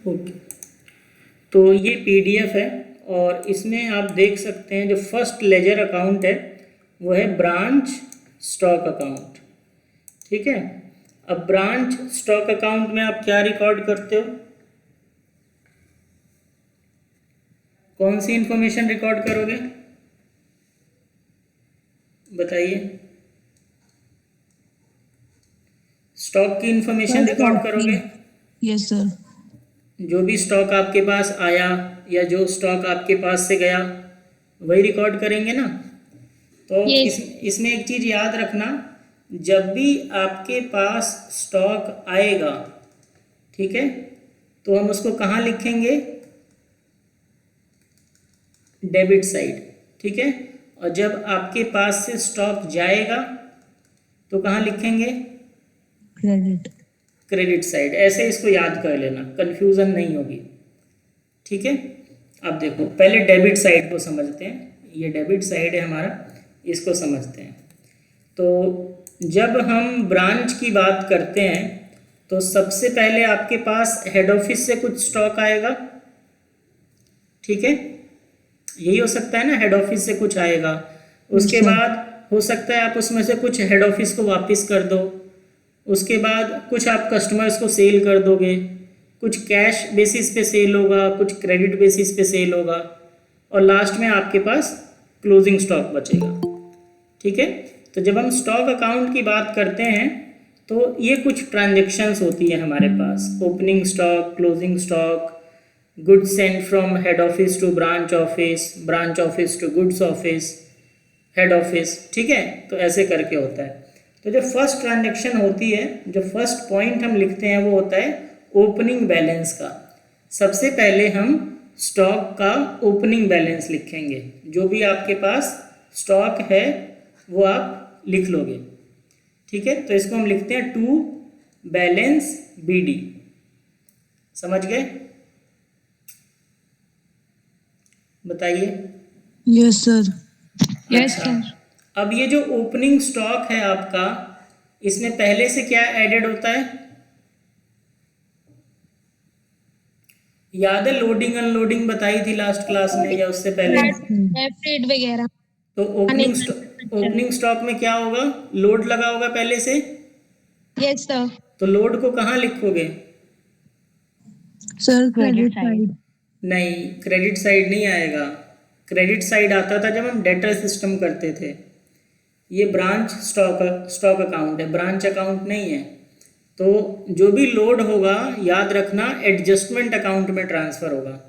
Okay, तो ये PDF है और इसमें आप देख सकते हैं जो फर्स्ट लेजर अकाउंट है वो है ब्रांच स्टॉक अकाउंट। ठीक है, अब ब्रांच स्टॉक अकाउंट में आप क्या रिकॉर्ड करते हो, कौन सी इंफॉर्मेशन रिकॉर्ड करोगे बताइए। स्टॉक की इंफॉर्मेशन रिकॉर्ड करोगे। Yes sir. जो भी स्टॉक आपके पास आया या जो स्टॉक आपके पास से गया वही रिकॉर्ड करेंगे ना। तो इसमें एक चीज़ याद रखना, जब भी आपके पास स्टॉक आएगा, ठीक है, तो हम उसको कहाँ लिखेंगे, डेबिट साइड। ठीक है, और जब आपके पास से स्टॉक जाएगा तो कहाँ लिखेंगे, क्रेडिट। Credit side. ऐसे इसको याद कर लेना, कंफ्यूजन नहीं होगी। ठीक है, अब देखो पहले डेबिट साइड को समझते हैं। ये डेबिट साइड है हमारा, इसको समझते हैं। तो जब हम ब्रांच की बात करते हैं तो सबसे पहले आपके पास हेड ऑफिस से कुछ स्टॉक आएगा। ठीक है, यही हो सकता है ना, हेड ऑफिस से कुछ आएगा। उसके बाद हो सकता है आप उसमें से कुछ हेड ऑफिस को वापस कर दो। उसके बाद कुछ आप कस्टमर्स को सेल कर दोगे, कुछ कैश बेसिस पे सेल होगा, कुछ क्रेडिट बेसिस पे सेल होगा, और लास्ट में आपके पास क्लोजिंग स्टॉक बचेगा। ठीक है, तो जब हम स्टॉक अकाउंट की बात करते हैं तो ये कुछ ट्रांजेक्शन्स होती है हमारे पास, opening stock, closing stock, goods sent from head office to branch office, branch office to goods office, head office. ठीक है, तो ऐसे करके होता है। तो जो फर्स्ट ट्रांजेक्शन होती है, जो फर्स्ट पॉइंट हम लिखते हैं वो होता है ओपनिंग बैलेंस का। सबसे पहले हम स्टॉक का ओपनिंग बैलेंस लिखेंगे। जो भी आपके पास स्टॉक है वो आप लिख लोगे। ठीक है, तो इसको हम लिखते हैं टू बैलेंस बीडी। समझ गए, बताइए। Yes sir. Yes sir. अब ये जो ओपनिंग स्टॉक है आपका, इसमें पहले से क्या ऐडेड होता है, याद है, लोडिंग अनलोडिंग बताई थी लास्ट क्लास में या उससे पहले। फ्रेट वगैरह। तो ओपनिंग स्टॉक में क्या होगा, लोड लगा होगा पहले से। Yes sir. तो लोड को कहाँ लिखोगे, सर क्रेडिट साइड। नहीं, क्रेडिट साइड नहीं आएगा। क्रेडिट साइड आता था जब हम डेटर सिस्टम करते थे। ये ब्रांच स्टॉक अकाउंट है, ब्रांच अकाउंट नहीं है। तो जो भी लोड होगा याद रखना एडजस्टमेंट अकाउंट में ट्रांसफ़र होगा,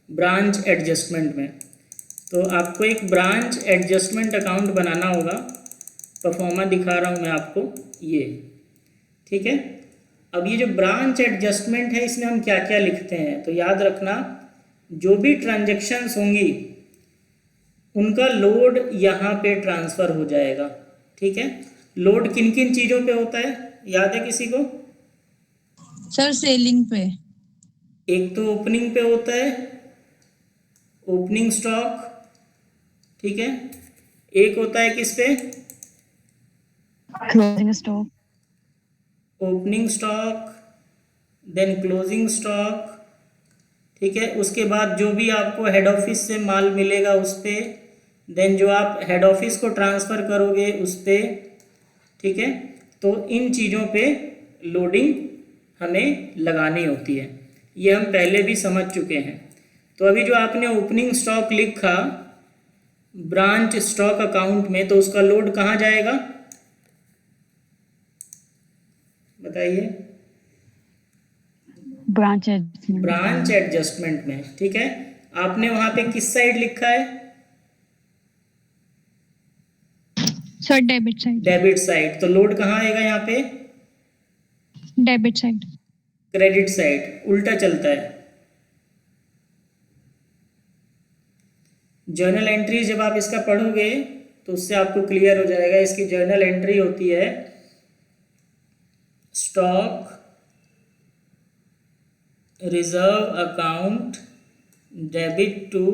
ब्रांच एडजस्टमेंट में। तो आपको एक ब्रांच एडजस्टमेंट अकाउंट बनाना होगा। परफॉर्मा दिखा रहा हूँ मैं आपको ये। ठीक है, अब ये जो ब्रांच एडजस्टमेंट है इसमें हम क्या क्या लिखते हैं, तो याद रखना जो भी ट्रांजेक्शन्स होंगी उनका लोड यहाँ पे ट्रांसफ़र हो जाएगा। ठीक है, लोड किन किन चीज़ों पे होता है, याद है किसी को। सर सेलिंग पे। एक तो ओपनिंग पे होता है, ओपनिंग स्टॉक। ठीक है, एक होता है किस पे, closing stock. Opening stock, then closing stock. ठीक है, उसके बाद जो भी आपको हेड ऑफिस से माल मिलेगा उस पर, देन जो आप हेड ऑफिस को ट्रांसफ़र करोगे उस पर। ठीक है, तो इन चीज़ों पे लोडिंग हमें लगानी होती है, ये हम पहले भी समझ चुके हैं। तो अभी जो आपने ओपनिंग स्टॉक लिखा ब्रांच स्टॉक अकाउंट में, तो उसका लोड कहाँ जाएगा बताइए, ब्रांच एडजस्टमेंट में। ठीक है, आपने वहाँ पे किस साइड लिखा है, sir debit side. Debit side. तो लोड कहाँ आएगा यहाँ पे, डेबिट साइड। क्रेडिट साइड, उल्टा चलता है। जर्नल एंट्री जब आप इसका पढ़ोगे तो उससे आपको क्लियर हो जाएगा। इसकी जर्नल एंट्री होती है stock reserve account debit to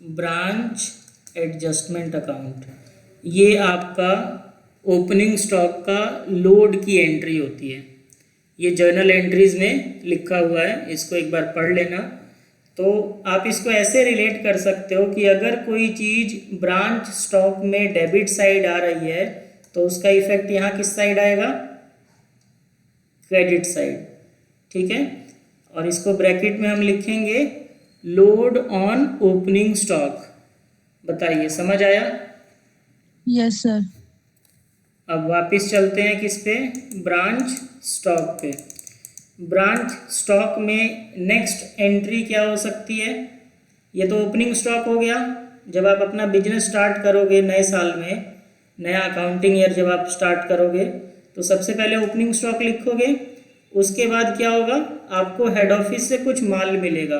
branch adjustment account. ये आपका ओपनिंग स्टॉक का लोड की एंट्री होती है। ये जर्नल एंट्रीज में लिखा हुआ है, इसको एक बार पढ़ लेना। तो आप इसको ऐसे रिलेट कर सकते हो कि अगर कोई चीज़ ब्रांच स्टॉक में डेबिट साइड आ रही है तो उसका इफेक्ट यहाँ किस साइड आएगा, क्रेडिट साइड। ठीक है, और इसको ब्रैकेट में हम लिखेंगे लोड ऑन ओपनिंग स्टॉक। बताइए समझ आया? Yes sir. अब वापस चलते हैं किस पे, ब्रांच स्टॉक पे। ब्रांच स्टॉक में नेक्स्ट एंट्री क्या हो सकती है? ये तो ओपनिंग स्टॉक हो गया। जब आप अपना बिजनेस स्टार्ट करोगे नए साल में, नया अकाउंटिंग ईयर जब आप स्टार्ट करोगे तो सबसे पहले ओपनिंग स्टॉक लिखोगे। उसके बाद क्या होगा, आपको हेड ऑफिस से कुछ माल मिलेगा,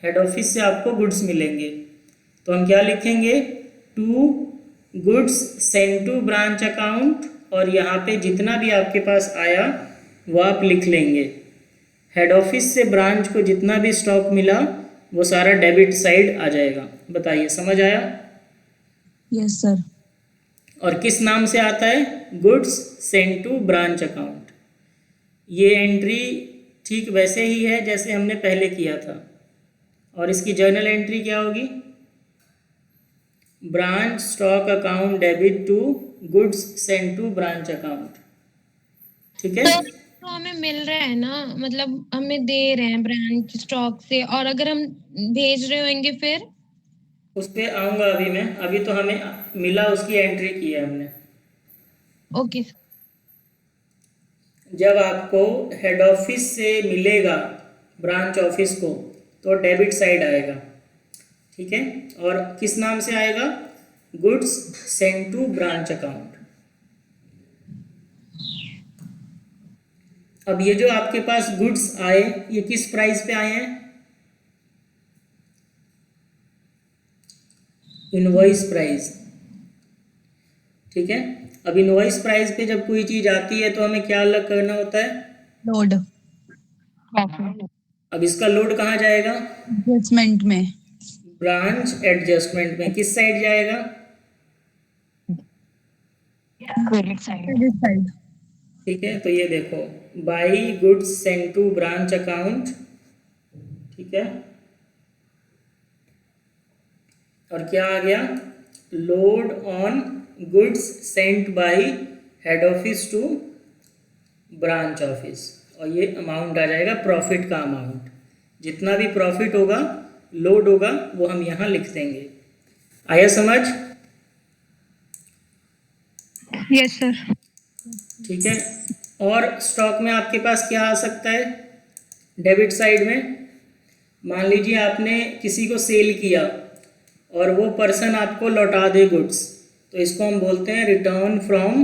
हेड ऑफिस से आपको गुड्स मिलेंगे। तो हम क्या लिखेंगे, to goods send to branch account, और यहाँ पे जितना भी आपके पास आया वो आप लिख लेंगे। हेड ऑफिस से ब्रांच को जितना भी स्टॉक मिला वो सारा डेबिट साइड आ जाएगा। बताइए समझ आया? Yes sir. और किस नाम से आता है, goods send to branch account. ये एंट्री ठीक वैसे ही है जैसे हमने पहले किया था, और इसकी जर्नल एंट्री क्या होगी, branch stock account debit to goods send to branch account. ठीक है, तो हमें मिल रहा है ना, मतलब हमें दे रहे हैं ब्रांच स्टॉक से, और अगर हम भेज रहे होंगे फिर? उस पर आऊँगा अभी मैं। अभी तो हमें मिला, उसकी एंट्री की है हमने। ओके। जब आपको हेड ऑफिस से मिलेगा ब्रांच ऑफिस को तो डेबिट साइड आएगा। ठीक है, और किस नाम से आएगा, goods send to branch account. अब ये जो आपके पास गुड्स आए ये किस प्राइस पे आए हैं, इनवॉइस प्राइस। ठीक है, अब इनवॉइस प्राइस पे जब कोई चीज़ आती है तो हमें क्या अलग करना होता है, लोड अब इसका लोड कहाँ जाएगा, एडजस्टमेंट में। ब्रांच एडजस्टमेंट में। किस साइड जाएगा, क्रेडिट साइड। ठीक है। तो ये देखो, by goods send to branch account. ठीक है, और क्या आ गया, load on goods sent by head office to branch office, और ये अमाउंट आ जाएगा प्रॉफिट का अमाउंट। जितना भी प्रॉफिट होगा, लोड होगा, वो हम यहाँ लिख देंगे। आया समझ? Yes sir. ठीक है, और स्टॉक में आपके पास क्या आ सकता है, डेबिट साइड में? मान लीजिए आपने किसी को सेल किया और वो पर्सन आपको लौटा दे गुड्स, तो इसको हम बोलते हैं रिटर्न फ्रॉम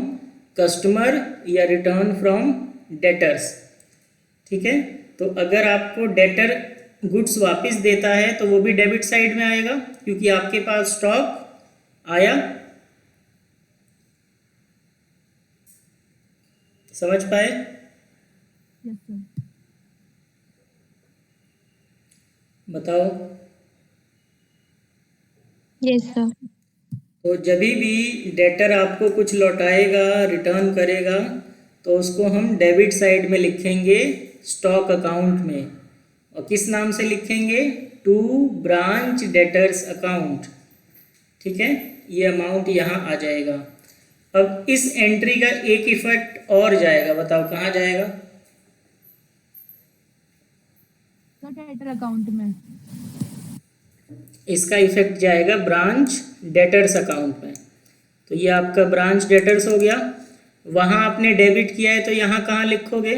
कस्टमर या रिटर्न फ्रॉम डेटर्स। ठीक है, तो अगर आपको डेटर गुड्स वापस देता है तो वो भी डेबिट साइड में आएगा, क्योंकि आपके पास स्टॉक आया। समझ पाए? Yes sir. बताओ। Yes sir. तो जब भी डेटर आपको कुछ लौटाएगा, रिटर्न करेगा, तो उसको हम डेबिट साइड में लिखेंगे स्टॉक अकाउंट में। और किस नाम से लिखेंगे, टू ब्रांच डेटर्स अकाउंट। ठीक है, ये अमाउंट यहाँ आ जाएगा। अब इस एंट्री का एक इफेक्ट और जाएगा, बताओ कहाँ जाएगा, डेटर अकाउंट में। इसका इफेक्ट जाएगा ब्रांच डेटर्स अकाउंट में। तो ये आपका ब्रांच डेटर्स हो गया। वहाँ आपने डेबिट किया है तो यहाँ कहाँ लिखोगे,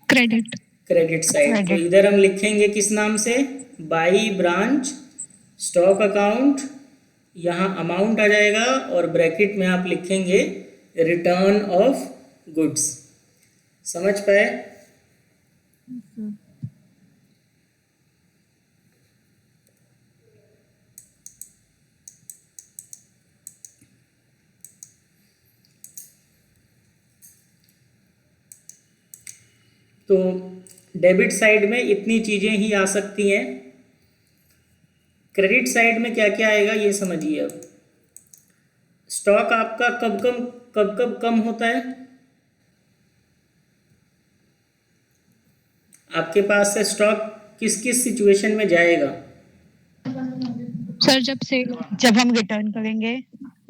क्रेडिट। Credit side. तो इधर हम लिखेंगे किस नाम से, बाई ब्रांच स्टॉक अकाउंट। यहाँ अमाउंट आ जाएगा और ब्रैकेट में आप लिखेंगे रिटर्न ऑफ गुड्स। समझ पाए? तो डेबिट साइड में इतनी चीज़ें ही आ सकती हैं। क्रेडिट साइड में क्या क्या आएगा ये समझिए। अब स्टॉक आपका कब कब कम होता है, आपके पास से स्टॉक किस किस सिचुएशन में जाएगा? सर जब सेल जब हम रिटर्न करेंगे,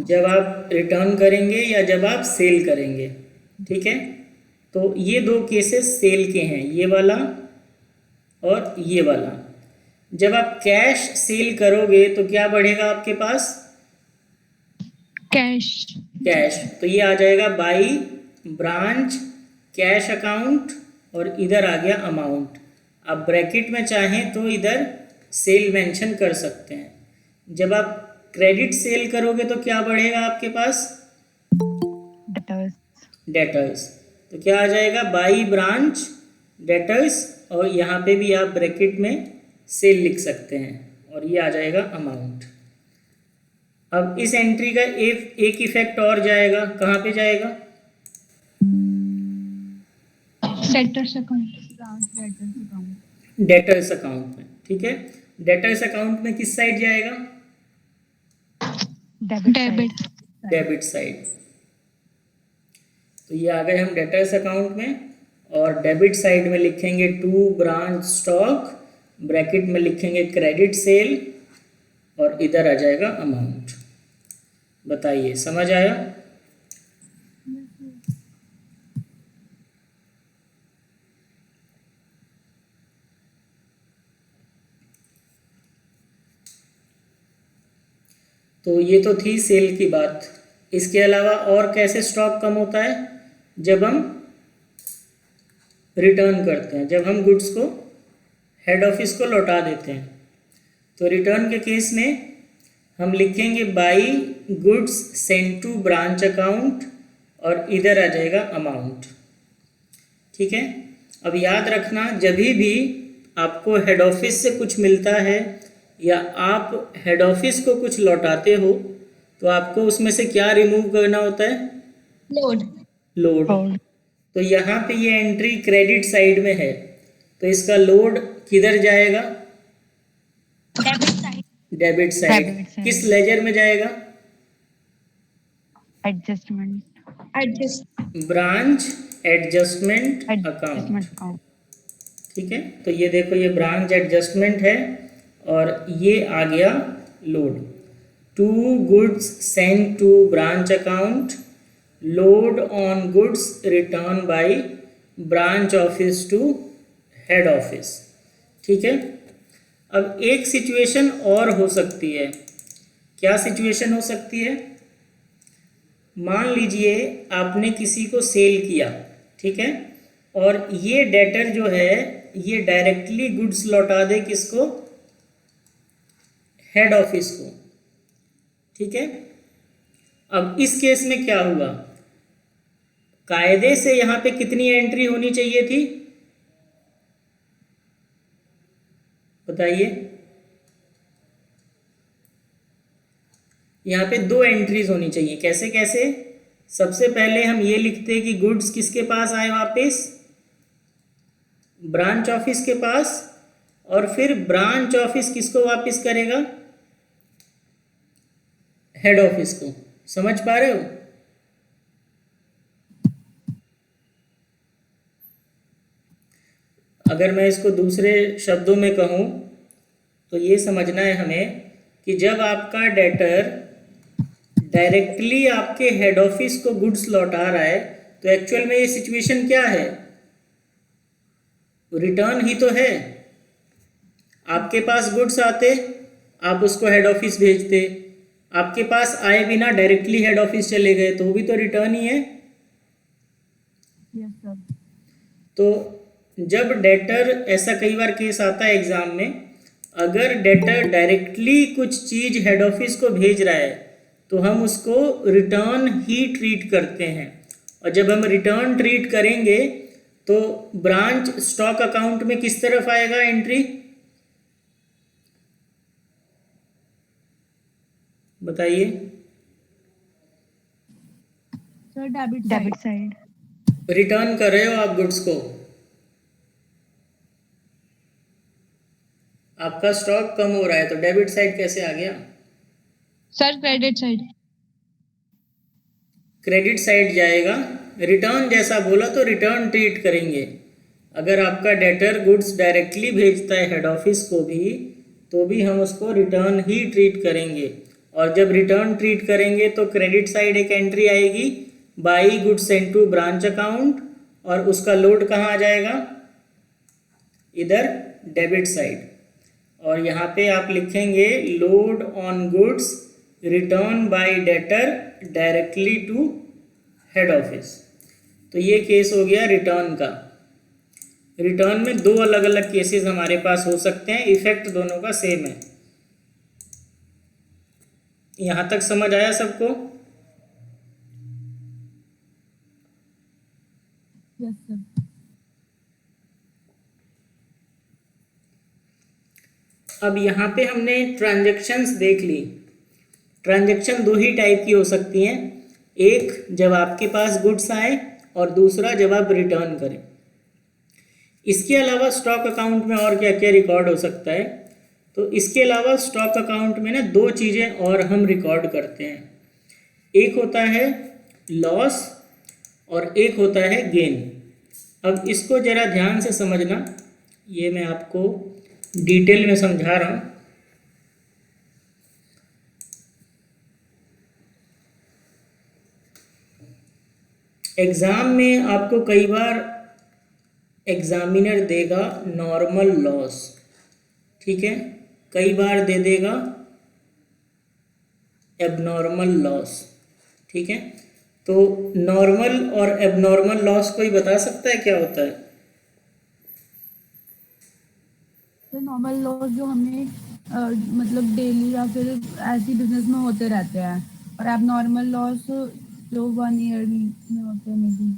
जब आप रिटर्न करेंगे या जब आप सेल करेंगे, ठीक है। तो ये दो केसेस सेल के हैं, ये वाला और ये वाला। जब आप कैश सेल करोगे तो क्या बढ़ेगा आपके पास? कैश। कैश। तो ये आ जाएगा बाई ब्रांच कैश अकाउंट और इधर आ गया अमाउंट। आप ब्रैकेट में चाहें तो इधर सेल मेंशन कर सकते हैं। जब आप क्रेडिट सेल करोगे तो क्या बढ़ेगा आपके पास? Debtors, debtors. तो क्या आ जाएगा? बाई ब्रांच डेटर्स, और यहाँ पे भी आप ब्रैकेट में सेल लिख सकते हैं, और ये आ जाएगा अमाउंट। अब इस एंट्री का एक इफेक्ट और जाएगा, कहाँ पे जाएगा? Debtors account. Debtors account, debtors account में, ठीक है। डेटर्स अकाउंट में किस साइड जाएगा? डेबिट। Debit side. तो ये आ गए हम डेटर्स अकाउंट में, और डेबिट साइड में लिखेंगे टू ब्रांच स्टॉक, ब्रैकेट में लिखेंगे क्रेडिट सेल, और इधर आ जाएगा अमाउंट। बताइए, समझ आया? तो ये तो थी सेल की बात। इसके अलावा और कैसे स्टॉक कम होता है? जब हम रिटर्न करते हैं, जब हम गुड्स को हेड ऑफिस को लौटा देते हैं। तो रिटर्न के केस में हम लिखेंगे by goods send to branch account, और इधर आ जाएगा अमाउंट, ठीक है। अब याद रखना, जब भी आपको हेड ऑफिस से कुछ मिलता है या आप हेड ऑफिस को कुछ लौटाते हो, तो आपको उसमें से क्या रिमूव करना होता है? लोड। लोड। तो यहाँ पे ये एंट्री क्रेडिट साइड में है, तो इसका लोड किधर जाएगा? Debit side. किस लेजर में जाएगा? एडजस्टमेंट, ब्रांच एडजस्टमेंट अकाउंट, ठीक है। तो ये देखो, ये ब्रांच एडजस्टमेंट है, और ये आ गया load. To goods send to branch account, load on goods return by branch office to head office, ठीक है। अब एक सिचुएशन और हो सकती है। क्या सिचुएशन हो सकती है? मान लीजिए आपने किसी को सेल किया, ठीक है, और ये डेटर जो है ये डायरेक्टली गुड्स लौटा दे किसको? हेड ऑफिस को, ठीक है। अब इस केस में क्या हुआ? कायदे से यहाँ पे कितनी एंट्री होनी चाहिए थी? बताइए। यहाँ पे दो एंट्रीज होनी चाहिए। कैसे कैसे? सबसे पहले हम ये लिखते हैं कि गुड्स किसके पास आए वापस? ब्रांच ऑफिस के पास, और फिर ब्रांच ऑफिस किसको वापस करेगा? हेड ऑफिस को। समझ पा रहे हो? अगर मैं इसको दूसरे शब्दों में कहूँ तो ये समझना है हमें कि जब आपका डेटर डायरेक्टली आपके हेड ऑफिस को गुड्स लौटा रहा है, तो एक्चुअल में ये सिचुएशन क्या है? रिटर्न ही तो है। आपके पास गुड्स आते, आप उसको हेड ऑफिस भेजते, आपके पास आए बिना डायरेक्टली हेड ऑफिस चले गए, तो वो भी तो रिटर्न ही है। Yes sir. तो जब डेटर, ऐसा कई बार केस आता है एग्जाम में, अगर डेटर डायरेक्टली कुछ चीज हेड ऑफिस को भेज रहा है तो हम उसको रिटर्न ही ट्रीट करते हैं, और जब हम रिटर्न ट्रीट करेंगे तो ब्रांच स्टॉक अकाउंट में किस तरफ आएगा एंट्री? बताइए। Sir debit side. रिटर्न कर रहे हो आप गुड्स को, आपका स्टॉक कम हो रहा है, तो डेबिट साइड कैसे आ गया? Sir credit side. Credit side जाएगा। रिटर्न जैसा बोला तो रिटर्न ट्रीट करेंगे, अगर आपका डेटर गुड्स डायरेक्टली भेजता है हेड ऑफिस को भी, तो भी हम उसको रिटर्न ही ट्रीट करेंगे। और जब रिटर्न ट्रीट करेंगे तो क्रेडिट साइड एक एंट्री आएगी, by goods send to branch account, और उसका लोड कहाँ आ जाएगा, इधर डेबिट साइड। और यहाँ पे आप लिखेंगे load on goods return by debtor directly to head office. तो ये केस हो गया रिटर्न का। रिटर्न में दो अलग अलग केसेस हमारे पास हो सकते हैं, इफेक्ट दोनों का सेम है। यहाँ तक समझ आया सबको? Yes sir. अब यहाँ पे हमने ट्रांजैक्शंस देख ली। ट्रांजैक्शन दो ही टाइप की हो सकती हैं, एक जब आपके पास गुड्स आए और दूसरा जब आप रिटर्न करें। इसके अलावा स्टॉक अकाउंट में और क्या क्या रिकॉर्ड हो सकता है, तो इसके अलावा स्टॉक अकाउंट में ना दो चीज़ें और हम रिकॉर्ड करते हैं, एक होता है लॉस और एक होता है गेन। अब इसको ज़रा ध्यान से समझना, ये मैं आपको डिटेल में समझा रहा हूँ। एग्ज़ाम में आपको कई बार एग्जामिनर देगा नॉर्मल लॉस, ठीक है, कई बार दे देगा एबनॉर्मल लॉस, ठीक है। तो नॉर्मल और एबनॉर्मल लॉस कोई बता सकता है क्या होता है? तो नॉर्मल लॉस जो हमें मतलब डेली या फिर ऐसी बिजनेस में होते रहते हैं, और एबनॉर्मल लॉस जो 1 ईयर में होते हैं मे बी।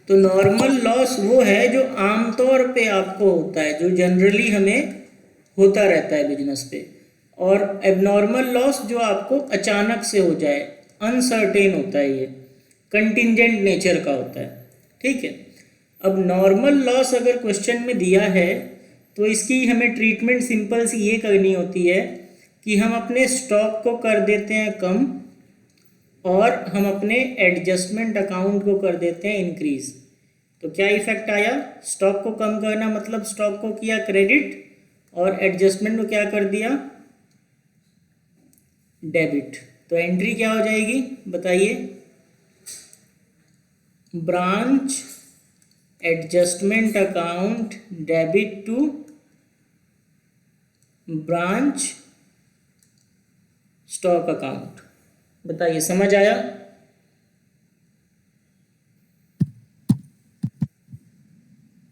तो नॉर्मल लॉस वो है जो आमतौर पे आपको होता है, जो जनरली हमें होता रहता है बिजनेस पे। और एबनॉर्मल लॉस जो आपको अचानक से हो जाए, अनसर्टेन होता है, ये कंटिंजेंट नेचर का होता है, ठीक है। अब नॉर्मल लॉस अगर क्वेश्चन में दिया है तो इसकी हमें ट्रीटमेंट सिंपल सी ये करनी होती है कि हम अपने स्टॉक को कर देते हैं कम और हम अपने एडजस्टमेंट अकाउंट को कर देते हैं इंक्रीज। तो क्या इफेक्ट आया? स्टॉक को कम करना मतलब स्टॉक को किया क्रेडिट और एडजस्टमेंट को क्या कर दिया, डेबिट। तो एंट्री क्या हो जाएगी बताइए? Branch adjustment account debit to branch stock account. बताइए समझ आया?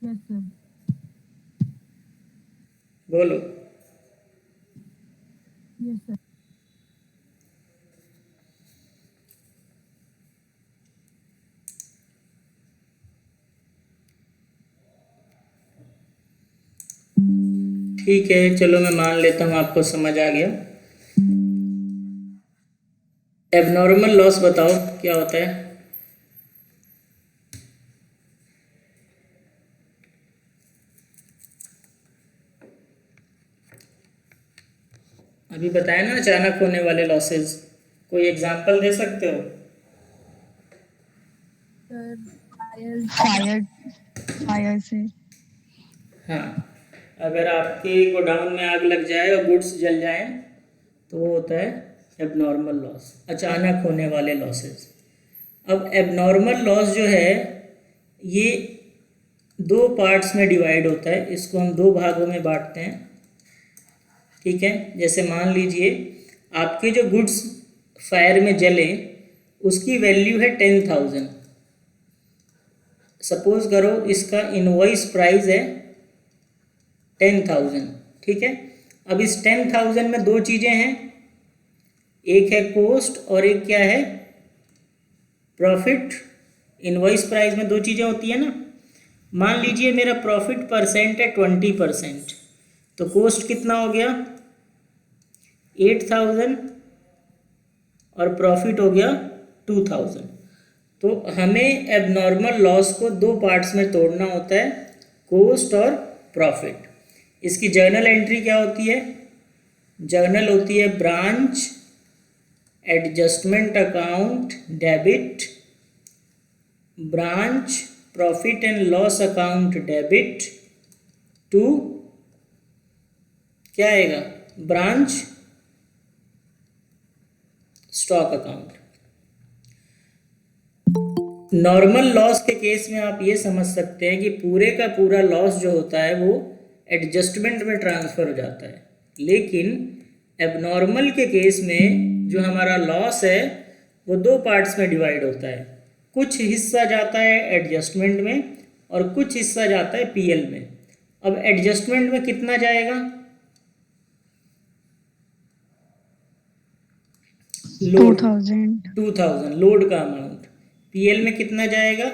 Yes sir. बोलो। Yes sir. ठीक है, चलो मैं मान लेता हूँ आपको समझ आ गया। एबनॉर्मल लॉस बताओ क्या होता है? अभी बताया ना अचानक होने वाले लॉसेस, कोई एग्जांपल दे सकते हो? सर फायर फायर से। हाँ, अगर आपके गोडाउन में आग लग जाए और गुड्स जल जाएं तो वो होता है एबनॉर्मल लॉस, अचानक होने वाले लॉसेस। अब एबनॉर्मल लॉस जो है ये दो पार्ट्स में डिवाइड होता है, इसको हम दो भागों में बांटते हैं, ठीक है। जैसे मान लीजिए आपके जो गुड्स फायर में जले उसकी वैल्यू है 10,000। सपोज करो इसका इनवॉइस प्राइस है 10,000, ठीक है। अब इस 10,000 में दो चीज़ें हैं, एक है कॉस्ट और एक क्या है, प्रॉफिट। इनवॉइस प्राइस में दो चीज़ें होती है ना। मान लीजिए मेरा प्रॉफिट परसेंट है 20%, तो कॉस्ट कितना हो गया 8,000 और प्रॉफिट हो गया 2,000। तो हमें एबनॉर्मल लॉस को दो पार्ट्स में तोड़ना होता है, कॉस्ट और प्रॉफिट। इसकी जर्नल एंट्री क्या होती है? जर्नल होती है branch adjustment account debit branch profit and loss account debit to क्या आएगा, branch stock account. Normal loss के केस में आप ये समझ सकते हैं कि पूरे का पूरा लॉस जो होता है वो एडजस्टमेंट में ट्रांसफ़र हो जाता है, लेकिन एबनॉर्मल के केस में जो हमारा लॉस है वो दो पार्ट्स में डिवाइड होता है। कुछ हिस्सा जाता है एडजस्टमेंट में और कुछ हिस्सा जाता है पीएल में। अब एडजस्टमेंट में कितना जाएगा, लोड 2000 लोड का अमाउंट, पीएल में कितना जाएगा,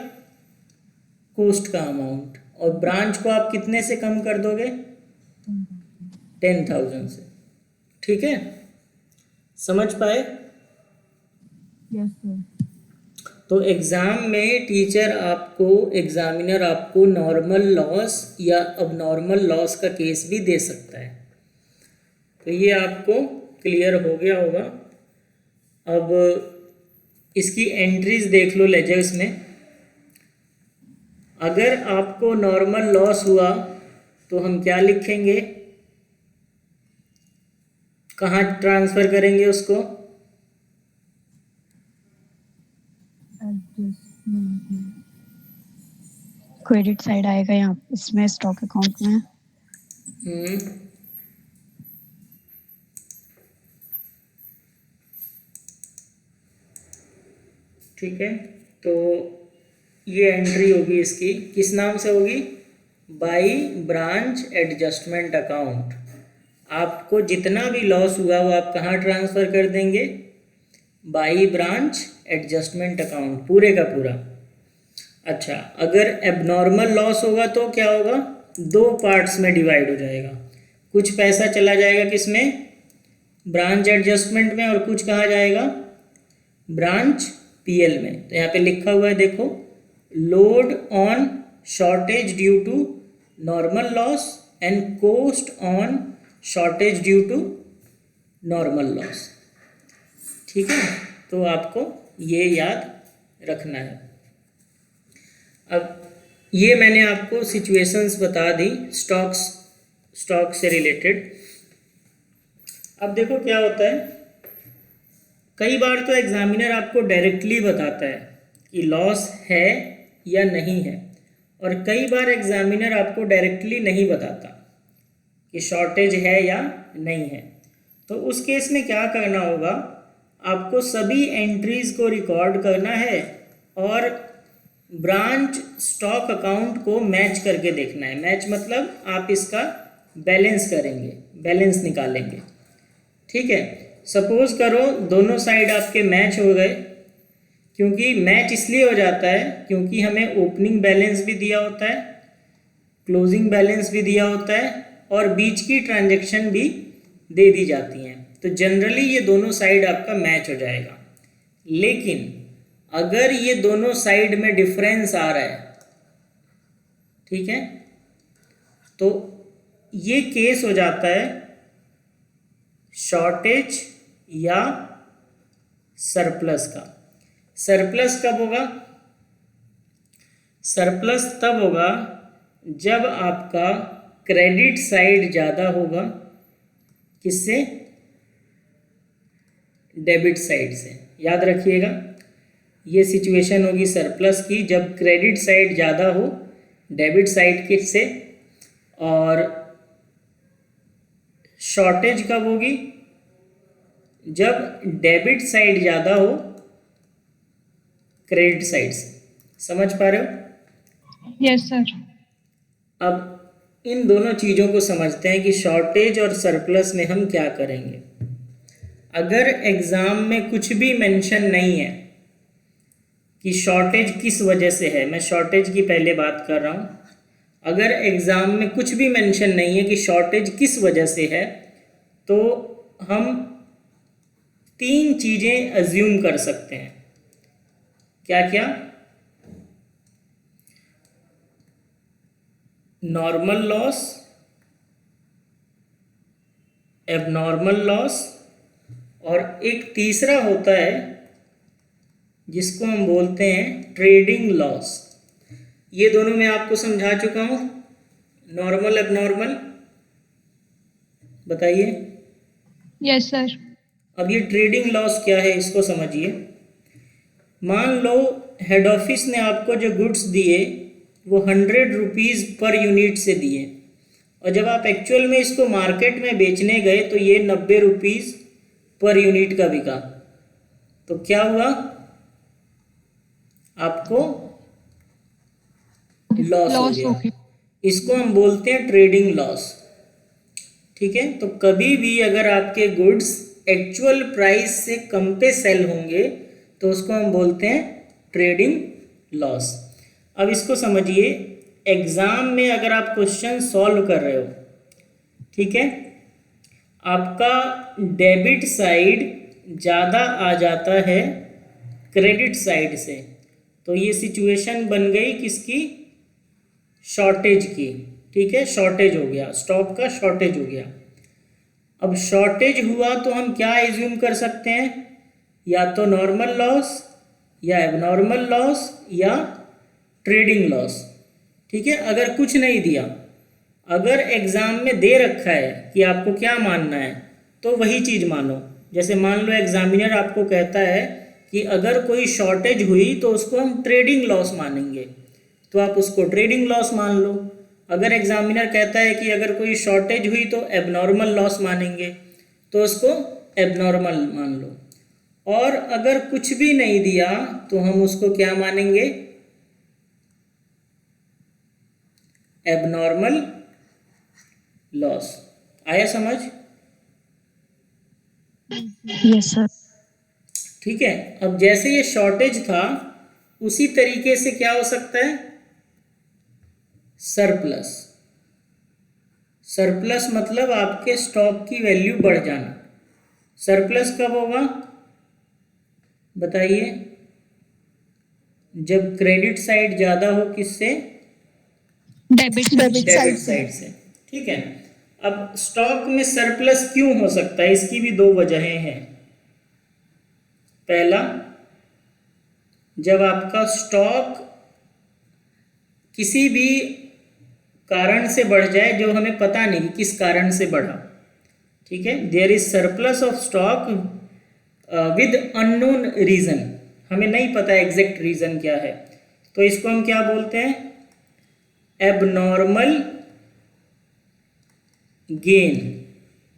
कॉस्ट का अमाउंट, और ब्रांच को आप कितने से कम कर दोगे, 10,000 से। ठीक है, समझ पाए? Yes sir. तो एग्ज़ाम में एग्जामिनर आपको नॉर्मल लॉस या अबनॉर्मल लॉस का केस भी दे सकता है। तो ये आपको क्लियर हो गया होगा। अब इसकी एंट्रीज देख लो लेजर्स में। अगर आपको नॉर्मल लॉस हुआ तो हम क्या लिखेंगे, कहाँ ट्रांसफ़र करेंगे उसको, क्रेडिट साइड आएगा यहाँ इसमें स्टॉक अकाउंट में। ठीक है, तो ये एंट्री होगी इसकी, किस नाम से होगी, बाई ब्रांच एडजस्टमेंट अकाउंट। आपको जितना भी लॉस हुआ वो आप कहाँ ट्रांसफ़र कर देंगे, बाई ब्रांच एडजस्टमेंट अकाउंट, पूरे का पूरा। अच्छा, अगर एबनॉर्मल लॉस होगा तो क्या होगा, दो पार्ट्स में डिवाइड हो जाएगा। कुछ पैसा चला जाएगा किसमें, ब्रांच एडजस्टमेंट में, और कुछ कहाँ जाएगा, ब्रांच पीएल में। तो यहाँ पे लिखा हुआ है देखो, load on shortage due to normal loss and cost on shortage due to normal loss. ठीक है, तो आपको ये याद रखना है। अब ये मैंने आपको सिचुएशंस बता दी स्टॉक से रिलेटेड। अब देखो क्या होता है, कई बार तो एग्जामिनर आपको डायरेक्टली बताता है कि लॉस है या नहीं है, और कई बार एग्जामिनर आपको डायरेक्टली नहीं बताता कि शॉर्टेज है या नहीं है। तो उस केस में क्या करना होगा, आपको सभी एंट्रीज को रिकॉर्ड करना है और ब्रांच स्टॉक अकाउंट को मैच करके देखना है। मैच मतलब आप इसका बैलेंस करेंगे, बैलेंस निकालेंगे। ठीक है, सपोज करो दोनों साइड आपके मैच हो गए, क्योंकि मैच इसलिए हो जाता है क्योंकि हमें ओपनिंग बैलेंस भी दिया होता है, क्लोजिंग बैलेंस भी दिया होता है, और बीच की ट्रांजैक्शन भी दे दी जाती हैं। तो जनरली ये दोनों साइड आपका मैच हो जाएगा। लेकिन अगर ये दोनों साइड में डिफरेंस आ रहा है, ठीक है, तो ये केस हो जाता है शॉर्टेज या सरप्लस का। सरप्लस कब होगा, सरप्लस तब होगा जब आपका क्रेडिट साइड ज़्यादा होगा, किससे, डेबिट साइड से। याद रखिएगा, ये सिचुएशन होगी सरप्लस की जब क्रेडिट साइड ज़्यादा हो डेबिट साइड के से, और शॉर्टेज कब होगी, जब डेबिट साइड ज़्यादा हो क्रेडिट साइड से। समझ पा रहे हो? Yes sir. अब इन दोनों चीज़ों को समझते हैं कि शॉर्टेज और सरप्लस में हम क्या करेंगे। अगर एग्ज़ाम में कुछ भी मेंशन नहीं है कि शॉर्टेज किस वजह से है, मैं शॉर्टेज की पहले बात कर रहा हूँ, अगर एग्ज़ाम में कुछ भी मेंशन नहीं है कि शॉर्टेज किस वजह से है, तो हम तीन चीज़ें अज्यूम कर सकते हैं। क्या क्या, नॉर्मल लॉस, एबनॉर्मल लॉस, और एक तीसरा होता है जिसको हम बोलते हैं ट्रेडिंग लॉस। ये दोनों मैं आपको समझा चुका हूँ, नॉर्मल एबनॉर्मल, बताइए। Yes sir. अब ये ट्रेडिंग लॉस क्या है इसको समझिए। मान लो हेड ऑफिस ने आपको जो गुड्स दिए वो 100 रुपीज़ पर यूनिट से दिए, और जब आप एक्चुअल में इसको मार्केट में बेचने गए तो ये 90 रुपीज़ पर यूनिट का बिका। तो क्या हुआ, आपको लॉस हो गया। इसको हम बोलते हैं ट्रेडिंग लॉस। ठीक है, तो कभी भी अगर आपके गुड्स एक्चुअल प्राइस से कम पे सेल होंगे तो उसको हम बोलते हैं ट्रेडिंग लॉस। अब इसको समझिए, एग्ज़ाम में अगर आप क्वेश्चन सॉल्व कर रहे हो, ठीक है, आपका डेबिट साइड ज़्यादा आ जाता है क्रेडिट साइड से, तो ये सिचुएशन बन गई किसकी, शॉर्टेज की। ठीक है, शॉर्टेज हो गया, स्टॉक का शॉर्टेज हो गया। अब शॉर्टेज हुआ तो हम क्या एज्यूम कर सकते हैं, या तो नॉर्मल लॉस या एबनॉर्मल लॉस या ट्रेडिंग लॉस। ठीक है, अगर कुछ नहीं दिया, अगर एग्ज़ाम में दे रखा है कि आपको क्या मानना है तो वही चीज़ मानो। जैसे मान लो एग्जामिनर आपको कहता है कि अगर कोई शॉर्टेज हुई तो उसको हम ट्रेडिंग लॉस मानेंगे, तो आप उसको ट्रेडिंग लॉस मान लो। अगर एग्जामिनर कहता है कि अगर कोई शॉर्टेज हुई तो एबनॉर्मल लॉस मानेंगे, तो उसको एबनॉर्मल मान लो। और अगर कुछ भी नहीं दिया तो हम उसको क्या मानेंगे, एबनॉर्मल लॉस। आया समझ? Yes sir. ठीक है, अब जैसे ये शॉर्टेज था उसी तरीके से क्या हो सकता है, सरप्लस। सरप्लस मतलब आपके स्टॉक की वैल्यू बढ़ जाना। सरप्लस कब होगा बताइए, जब क्रेडिट साइड ज़्यादा हो किससे, डेबिट डेबिट साइड से। ठीक है, अब स्टॉक में सरप्लस क्यों हो सकता है, इसकी भी दो वजहें हैं। पहला, जब आपका स्टॉक किसी भी कारण से बढ़ जाए जो हमें पता नहीं किस कारण से बढ़ा, ठीक है, there is surplus of stock with unknown reason, हमें नहीं पता एग्जैक्ट रीज़न क्या है, तो इसको हम क्या बोलते हैं, एबनॉर्मल गेन।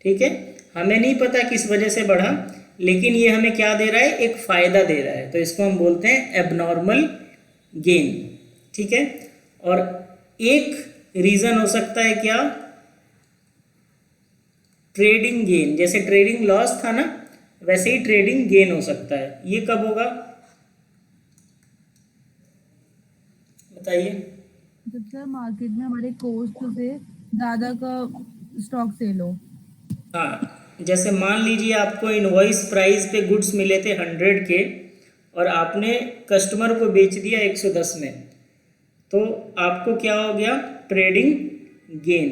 ठीक है, हमें नहीं पता किस वजह से बढ़ा, लेकिन ये हमें क्या दे रहा है, एक फ़ायदा दे रहा है, तो इसको हम बोलते हैं एबनॉर्मल गेन। ठीक है, और एक रीज़न हो सकता है क्या, ट्रेडिंग गेन। जैसे ट्रेडिंग लॉस था ना, वैसे ही ट्रेडिंग गेन हो सकता है। ये कब होगा बताइए। जब सर मार्केट में हमारे कॉस्ट से ज़्यादा का स्टॉक सेल हो। हाँ, जैसे मान लीजिए आपको इनवॉइस प्राइस पे गुड्स मिले थे 100 के और आपने कस्टमर को बेच दिया 110 में, तो आपको क्या हो गया, ट्रेडिंग गेन।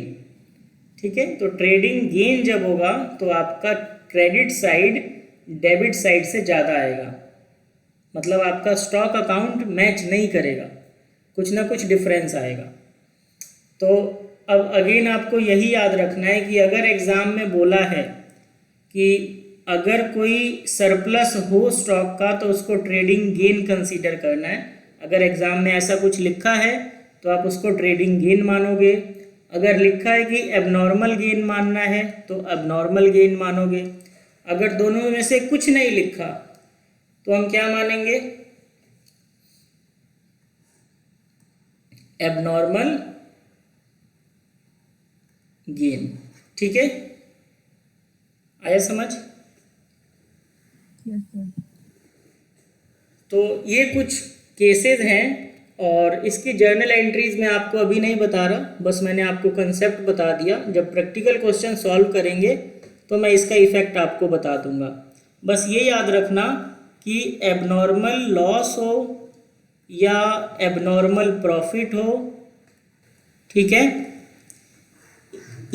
ठीक है, तो ट्रेडिंग गेन जब होगा तो आपका क्रेडिट साइड डेबिट साइड से ज़्यादा आएगा, मतलब आपका स्टॉक अकाउंट मैच नहीं करेगा, कुछ ना कुछ डिफरेंस आएगा। तो अब अगेन आपको यही याद रखना है कि अगर एग्ज़ाम में बोला है कि अगर कोई सरप्लस हो स्टॉक का तो उसको ट्रेडिंग गेन कंसीडर करना है। अगर एग्ज़ाम में ऐसा कुछ लिखा है तो आप उसको ट्रेडिंग गेन मानोगे, अगर लिखा है कि एबनॉर्मल गेन मानना है तो एबनॉर्मल गेन मानोगे, अगर दोनों में से कुछ नहीं लिखा तो हम क्या मानेंगे, एबनॉर्मल गेन। ठीक है, आया समझ? Yes sir. तो ये कुछ केसेस हैं और इसकी जर्नल एंट्रीज मैं आपको अभी नहीं बता रहा, बस मैंने आपको कंसेप्ट बता दिया। जब प्रैक्टिकल क्वेश्चन सॉल्व करेंगे तो मैं इसका इफ़ेक्ट आपको बता दूंगा। बस ये याद रखना कि एबनॉर्मल लॉस हो या एबनॉर्मल प्रॉफिट हो, ठीक है,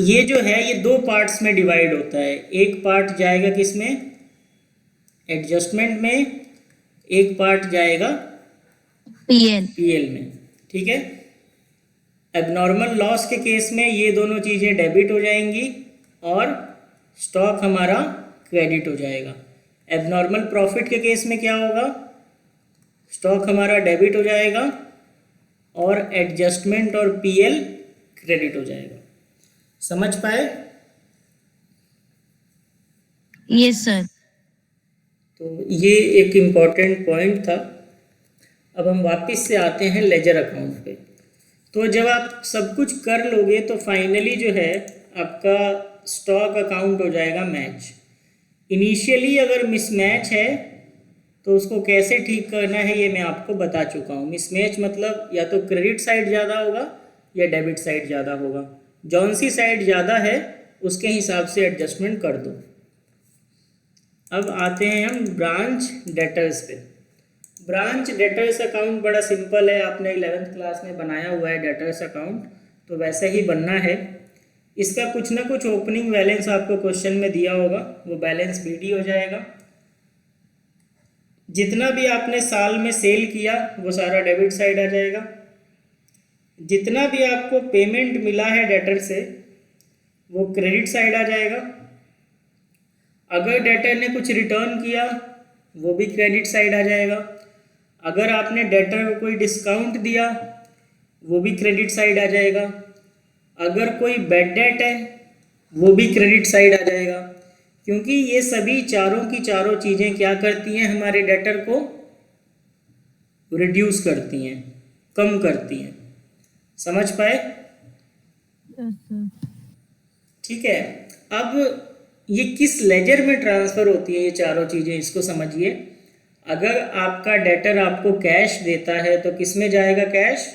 ये जो है ये दो पार्ट्स में डिवाइड होता है। एक पार्ट जाएगा किस में, एडजस्टमेंट में, एक पार्ट जाएगा पीएल पीएल में। ठीक है, एबनॉर्मल लॉस के केस में ये दोनों चीज़ें डेबिट हो जाएंगी और स्टॉक हमारा क्रेडिट हो जाएगा। एबनॉर्मल प्रॉफिट के केस में क्या होगा, स्टॉक हमारा डेबिट हो जाएगा और एडजस्टमेंट और पीएल क्रेडिट हो जाएगा। समझ पाए? Yes sir. तो ये एक इम्पॉर्टेंट पॉइंट था। अब हम वापस से आते हैं लेजर अकाउंट पे। तो जब आप सब कुछ कर लोगे तो फाइनली जो है आपका स्टॉक अकाउंट हो जाएगा मैच। इनिशियली अगर मिसमैच है तो उसको कैसे ठीक करना है ये मैं आपको बता चुका हूँ। मिसमैच मतलब या तो क्रेडिट साइड ज़्यादा होगा या डेबिट साइड ज़्यादा होगा। जौन सी साइड ज़्यादा है उसके हिसाब से एडजस्टमेंट कर दो। अब आते हैं हम ब्रांच डेटर्स पे। ब्रांच डेटर्स अकाउंट बड़ा सिंपल है, आपने 11th क्लास में बनाया हुआ है डेटर्स अकाउंट, तो वैसे ही बनना है। इसका कुछ ना कुछ ओपनिंग बैलेंस आपको क्वेश्चन में दिया होगा, वो बैलेंस बीडी हो जाएगा। जितना भी आपने साल में सेल किया वो सारा डेबिट साइड आ जाएगा। जितना भी आपको पेमेंट मिला है डेटर से वो क्रेडिट साइड आ जाएगा। अगर डेटर ने कुछ रिटर्न किया वो भी क्रेडिट साइड आ जाएगा। अगर आपने डेटर को कोई डिस्काउंट दिया वो भी क्रेडिट साइड आ जाएगा। अगर कोई बैड डेट है वो भी क्रेडिट साइड आ जाएगा, क्योंकि ये सभी चारों की चारों चीज़ें क्या करती हैं, हमारे डेटर को रिड्यूस करती हैं, कम करती हैं। समझ पाए? Yes sir. ठीक है। अब ये किस लेजर में ट्रांसफ़र होती है ये चारों चीज़ें, इसको समझिए। अगर आपका डेटर आपको कैश देता है तो किस में जाएगा कैश?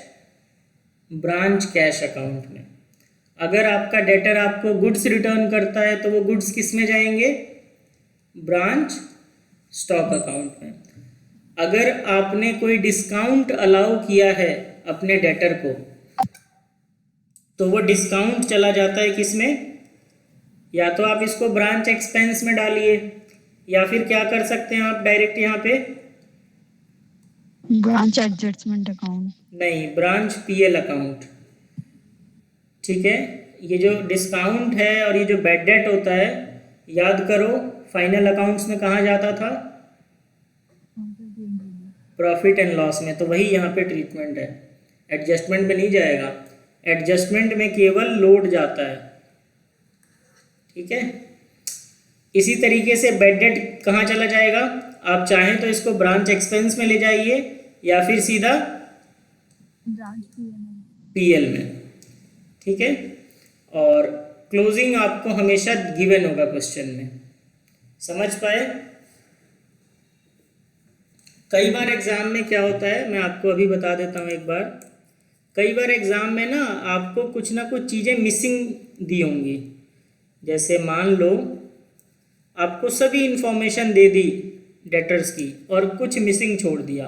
ब्रांच कैश अकाउंट में। अगर आपका डेटर आपको गुड्स रिटर्न करता है तो वो गुड्स किस में जाएंगे? ब्रांच स्टॉक अकाउंट में। अगर आपने कोई डिस्काउंट अलाउ किया है अपने डेटर को तो वो डिस्काउंट चला जाता है किस में? या तो आप इसको ब्रांच एक्सपेंस में डालिए या फिर क्या कर सकते हैं आप डायरेक्ट यहाँ पे, ब्रांच एडजस्टमेंट अकाउंट। नहीं, ब्रांच पीएल अकाउंट। ठीक है। ये जो डिस्काउंट है और ये जो बैड डेट होता है, याद करो फाइनल अकाउंट्स में कहाँ जाता था? प्रॉफिट एंड लॉस में। तो वही यहाँ पे ट्रीटमेंट है, एडजस्टमेंट में नहीं जाएगा। एडजस्टमेंट में केवल लोड जाता है। ठीक है। इसी तरीके से बैड डेट कहाँ चला जाएगा? आप चाहें तो इसको ब्रांच एक्सपेंस में ले जाइए या फिर सीधा ब्रांच पीएल में। ठीक है। और क्लोजिंग आपको हमेशा गिवन होगा क्वेश्चन में। समझ पाए? कई बार एग्ज़ाम में क्या होता है, मैं आपको अभी बता देता हूँ एक बार। कई बार एग्ज़ाम में ना आपको कुछ ना कुछ चीज़ें मिसिंग दी होंगी। जैसे मान लो आपको सभी इन्फॉर्मेशन दे दी डेटर्स की और कुछ मिसिंग छोड़ दिया।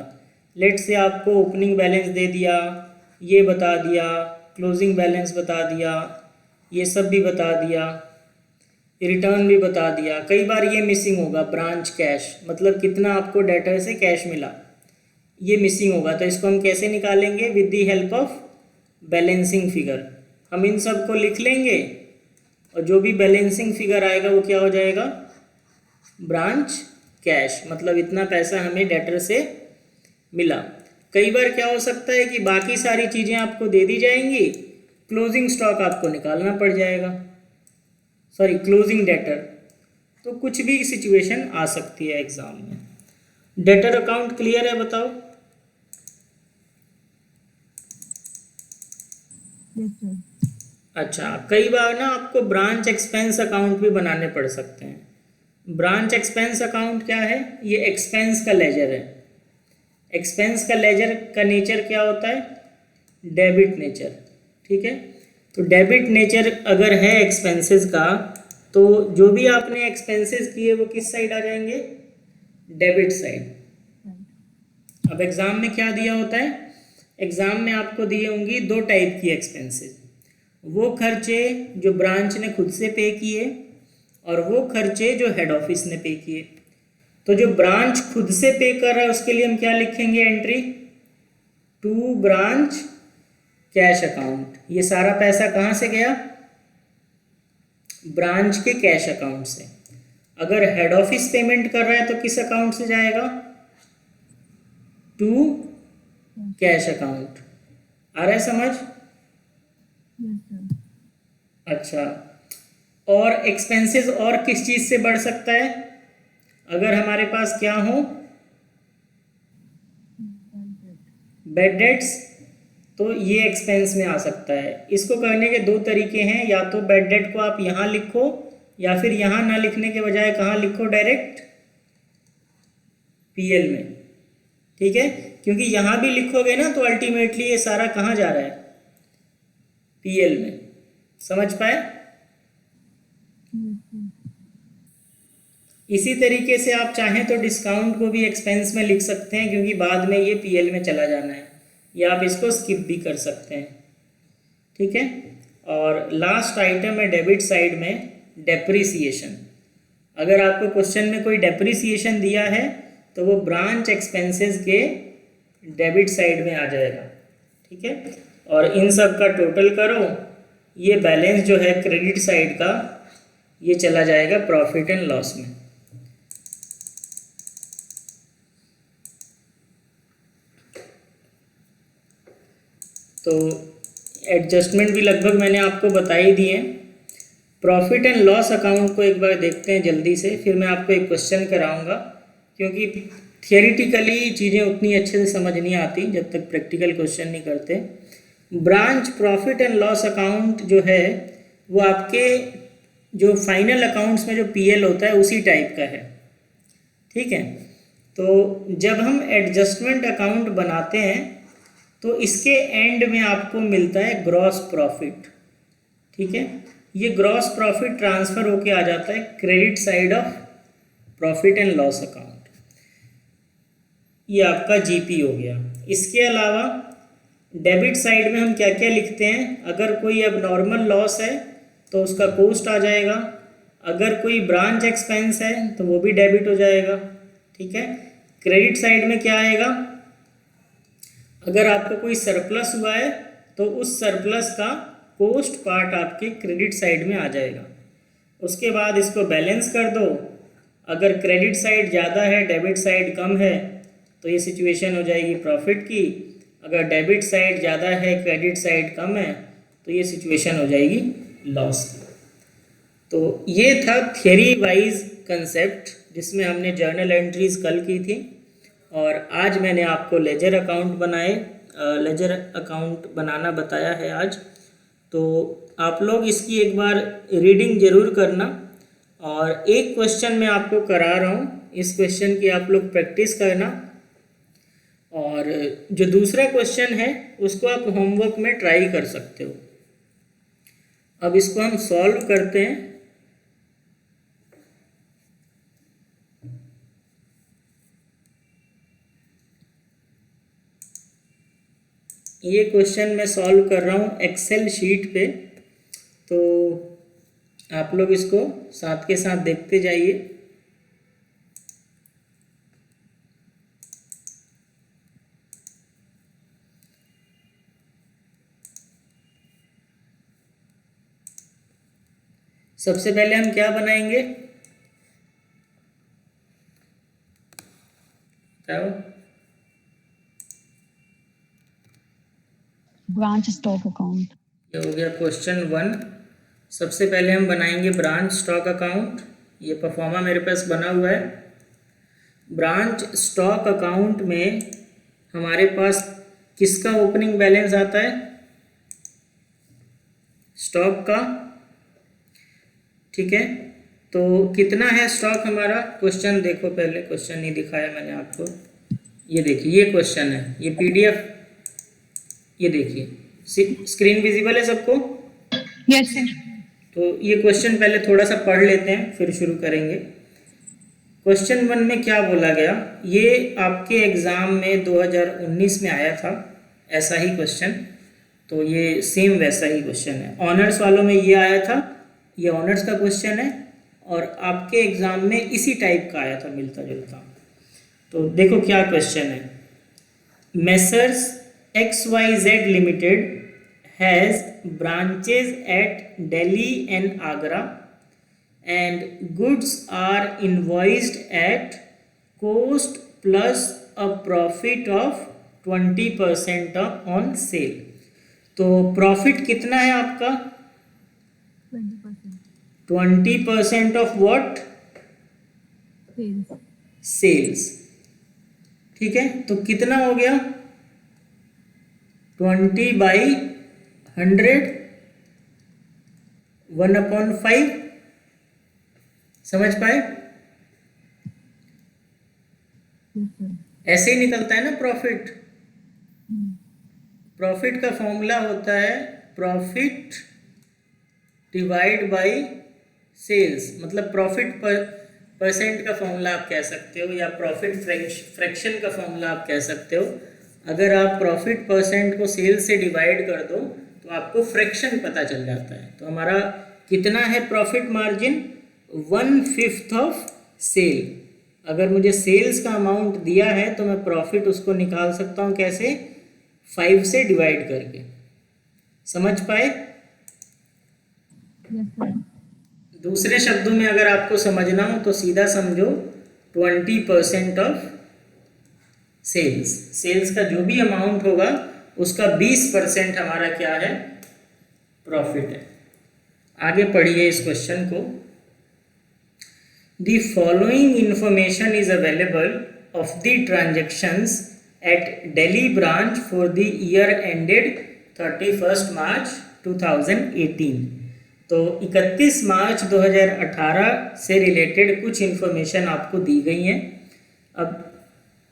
लेट से आपको ओपनिंग बैलेंस दे दिया, ये बता दिया, क्लोजिंग बैलेंस बता दिया, ये सब भी बता दिया, रिटर्न भी बता दिया। कई बार ये मिसिंग होगा, ब्रांच कैश मतलब कितना आपको डेटर से कैश मिला, ये मिसिंग होगा। तो इसको हम कैसे निकालेंगे? With the help of balancing figure. हम इन सब को लिख लेंगे और जो भी बैलेंसिंग फिगर आएगा वो क्या हो जाएगा? ब्रांच कैश, मतलब इतना पैसा हमें डेटर से मिला। कई बार क्या हो सकता है कि बाकी सारी चीज़ें आपको दे दी जाएंगी, क्लोजिंग स्टॉक आपको निकालना पड़ जाएगा, सॉरी क्लोजिंग डेटर। तो कुछ भी सिचुएशन आ सकती है एग्जाम में। डेटर अकाउंट क्लियर है? बताओ। Yes sir. अच्छा, कई बार ना आपको ब्रांच एक्सपेंस अकाउंट भी बनाने पड़ सकते हैं। ब्रांच एक्सपेंस अकाउंट क्या है? ये एक्सपेंस का लेजर है। एक्सपेंस का लेजर का नेचर क्या होता है? Debit nature. ठीक है। तो डेबिट नेचर अगर है एक्सपेंसेस का तो जो भी आपने एक्सपेंसेस किए वो किस साइड आ जाएंगे? Debit side. अब एग्ज़ाम में क्या दिया होता है? एग्ज़ाम में आपको दिए होंगी दो टाइप की एक्सपेंसेस। वो खर्चे जो ब्रांच ने खुद से पे किए और वो खर्चे जो हेड ऑफिस ने पे किए। तो जो ब्रांच खुद से पे कर रहा है उसके लिए हम क्या लिखेंगे? Entry to branch cash account, ये सारा पैसा कहाँ से गया? ब्रांच के कैश अकाउंट से। अगर हेड ऑफिस पेमेंट कर रहा है तो किस अकाउंट से जाएगा? To cash account. आ रहा है समझ? Yes sir. अच्छा, और एक्सपेंसेस और किस चीज़ से बढ़ सकता है? अगर हमारे पास क्या हो, बैड डेट्स, तो ये एक्सपेंस में आ सकता है। इसको करने के दो तरीके हैं, या तो बैड डेट को आप यहाँ लिखो या फिर यहाँ ना लिखने के बजाय कहाँ लिखो, डायरेक्ट पीएल में। ठीक है, क्योंकि यहाँ भी लिखोगे ना तो अल्टीमेटली ये सारा कहाँ जा रहा है? पीएल में। समझ पाए? इसी तरीके से आप चाहें तो डिस्काउंट को भी एक्सपेंस में लिख सकते हैं, क्योंकि बाद में ये पीएल में चला जाना है, या आप इसको स्किप भी कर सकते हैं। ठीक है, और लास्ट आइटम है डेबिट साइड में डेप्रिसिएशन। अगर आपको क्वेश्चन में कोई डेप्रिसिएशन दिया है तो वो ब्रांच एक्सपेंसेस के डेबिट साइड में आ जाएगा। ठीक है, और इन सब का टोटल करो, ये बैलेंस जो है क्रेडिट साइड का, ये चला जाएगा प्रॉफिट एंड लॉस में। तो एडजस्टमेंट भी लगभग मैंने आपको बता ही दिए। प्रॉफिट एंड लॉस अकाउंट को एक बार देखते हैं जल्दी से, फिर मैं आपको एक क्वेश्चन कराऊंगा, क्योंकि थियोरिटिकली चीज़ें उतनी अच्छे से समझ नहीं आती जब तक प्रैक्टिकल क्वेश्चन नहीं करते। Branch profit and loss account जो है वो आपके जो फाइनल अकाउंट्स में जो पीएल होता है उसी टाइप का है। ठीक है, तो जब हम एडजस्टमेंट अकाउंट बनाते हैं तो इसके एंड में आपको मिलता है ग्रॉस प्रॉफिट। ठीक है, ये ग्रॉस प्रॉफिट ट्रांसफ़र होके आ जाता है credit side of profit and loss account. ये आपका जीपी हो गया। इसके अलावा डेबिट साइड में हम क्या क्या लिखते हैं? अगर कोई अब नॉर्मल लॉस है तो उसका कॉस्ट आ जाएगा, अगर कोई ब्रांच एक्सपेंस है तो वो भी डेबिट हो जाएगा। ठीक है, क्रेडिट साइड में क्या आएगा? अगर आपको कोई सरप्लस हुआ है तो उस सरप्लस का कॉस्ट पार्ट आपके क्रेडिट साइड में आ जाएगा। उसके बाद इसको बैलेंस कर दो, अगर क्रेडिट साइड ज़्यादा है डेबिट साइड कम है तो ये सिचुएशन हो जाएगी प्रॉफिट की, अगर डेबिट साइड ज़्यादा है क्रेडिट साइड कम है तो ये सिचुएशन हो जाएगी लॉस की। तो ये था थियरी वाइज कंसेप्ट जिसमें हमने जर्नल एंट्रीज कल की थी, और आज मैंने आपको लेजर अकाउंट बनाना बताया है आज। तो आप लोग इसकी एक बार रीडिंग ज़रूर करना, और एक क्वेश्चन मैं आपको करा रहा हूँ, इस क्वेश्चन की आप लोग प्रैक्टिस करना, और जो दूसरा क्वेश्चन है उसको आप होमवर्क में ट्राई कर सकते हो। अब इसको हम सॉल्व करते हैं। ये क्वेश्चन मैं सॉल्व कर रहा हूँ एक्सेल शीट पे, तो आप लोग इसको साथ के साथ देखते जाइए। सबसे पहले हम क्या बनाएंगे बताओ? Branch stock account. ये हो गया क्वेश्चन 1। सबसे पहले हम बनाएंगे ब्रांच स्टॉक अकाउंट। ये परफॉर्मा मेरे पास बना हुआ है। ब्रांच स्टॉक अकाउंट में हमारे पास किसका ओपनिंग बैलेंस आता है? स्टॉक का। ठीक है, तो कितना है स्टॉक हमारा? क्वेश्चन देखो, पहले क्वेश्चन नहीं दिखाया मैंने आपको। ये देखिए, ये क्वेश्चन है, ये पीडीएफ, ये देखिए स्क्रीन विजिबल है सबको? Yes sir. तो ये क्वेश्चन पहले थोड़ा सा पढ़ लेते हैं फिर शुरू करेंगे। क्वेश्चन 1 में क्या बोला गया? ये आपके एग्ज़ाम में 2019 में आया था ऐसा ही क्वेश्चन, तो ये सेम वैसा ही क्वेश्चन है। ऑनर्स वालों में ये आया था, ये ऑनर्स का क्वेश्चन है, और आपके एग्ज़ाम में इसी टाइप का आया था, मिलता जुलता। तो देखो क्या क्वेश्चन है। Messrs XYZ limited has branches at Delhi and Agra, and goods are invoiced at cost plus a profit of 20% on sale. तो प्रॉफिट कितना है आपका? 20% 20% ऑफ व्हाट? सेल्स। सेल्स। ठीक है, तो कितना हो गया? 20/100, 1/5। समझ पाए? Yes sir. ऐसे ही निकलता है ना प्रॉफिट। प्रॉफिट का फॉर्मूला होता है प्रॉफिट डिवाइड बाय सेल्स, मतलब प्रॉफिट पर परसेंट का फॉर्मूला आप कह सकते हो, या प्रॉफिट फ्रैक्शन का फॉर्मूला आप कह सकते हो। अगर आप प्रॉफिट परसेंट को सेल से डिवाइड कर दो तो आपको फ्रैक्शन पता चल जाता है। तो हमारा कितना है प्रॉफिट मार्जिन? 1/5 of cell. अगर मुझे सेल्स का अमाउंट दिया है तो मैं प्रॉफिट उसको निकाल सकता हूँ कैसे? 5 से डिवाइड करके। समझ पाए? Yes sir. दूसरे शब्दों में अगर आपको समझना हो तो सीधा समझो 20% ऑफ सेल्स। सेल्स का जो भी अमाउंट होगा उसका 20% हमारा क्या है? प्रॉफिट है। आगे पढ़िए इस क्वेश्चन को। The following information is available of the transactions at Delhi branch for the year ended 31 March 2018। तो 31 मार्च 2018 से रिलेटेड कुछ इन्फॉर्मेशन आपको दी गई हैं। अब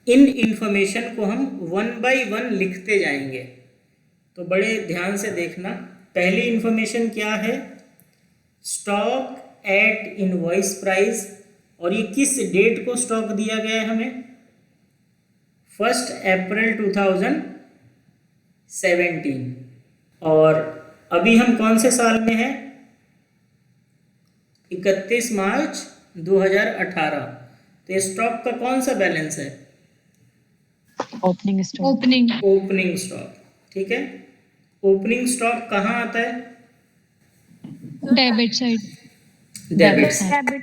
इन इन्फॉर्मेशन को हम 1 बाय 1 लिखते जाएंगे, तो बड़े ध्यान से देखना। पहली इन्फॉर्मेशन क्या है? स्टॉक एट इनवॉइस प्राइस, और ये किस डेट को स्टॉक दिया गया है हमें? 1 अप्रैल 2017। और अभी हम कौन से साल में हैं? 31 मार्च 2018। तो ये स्टॉक का कौन सा बैलेंस है? Opening stock. Opening stock. ठीक है, ओपनिंग स्टॉक कहाँ आता है? Debit side. डेबिट। डेबिट।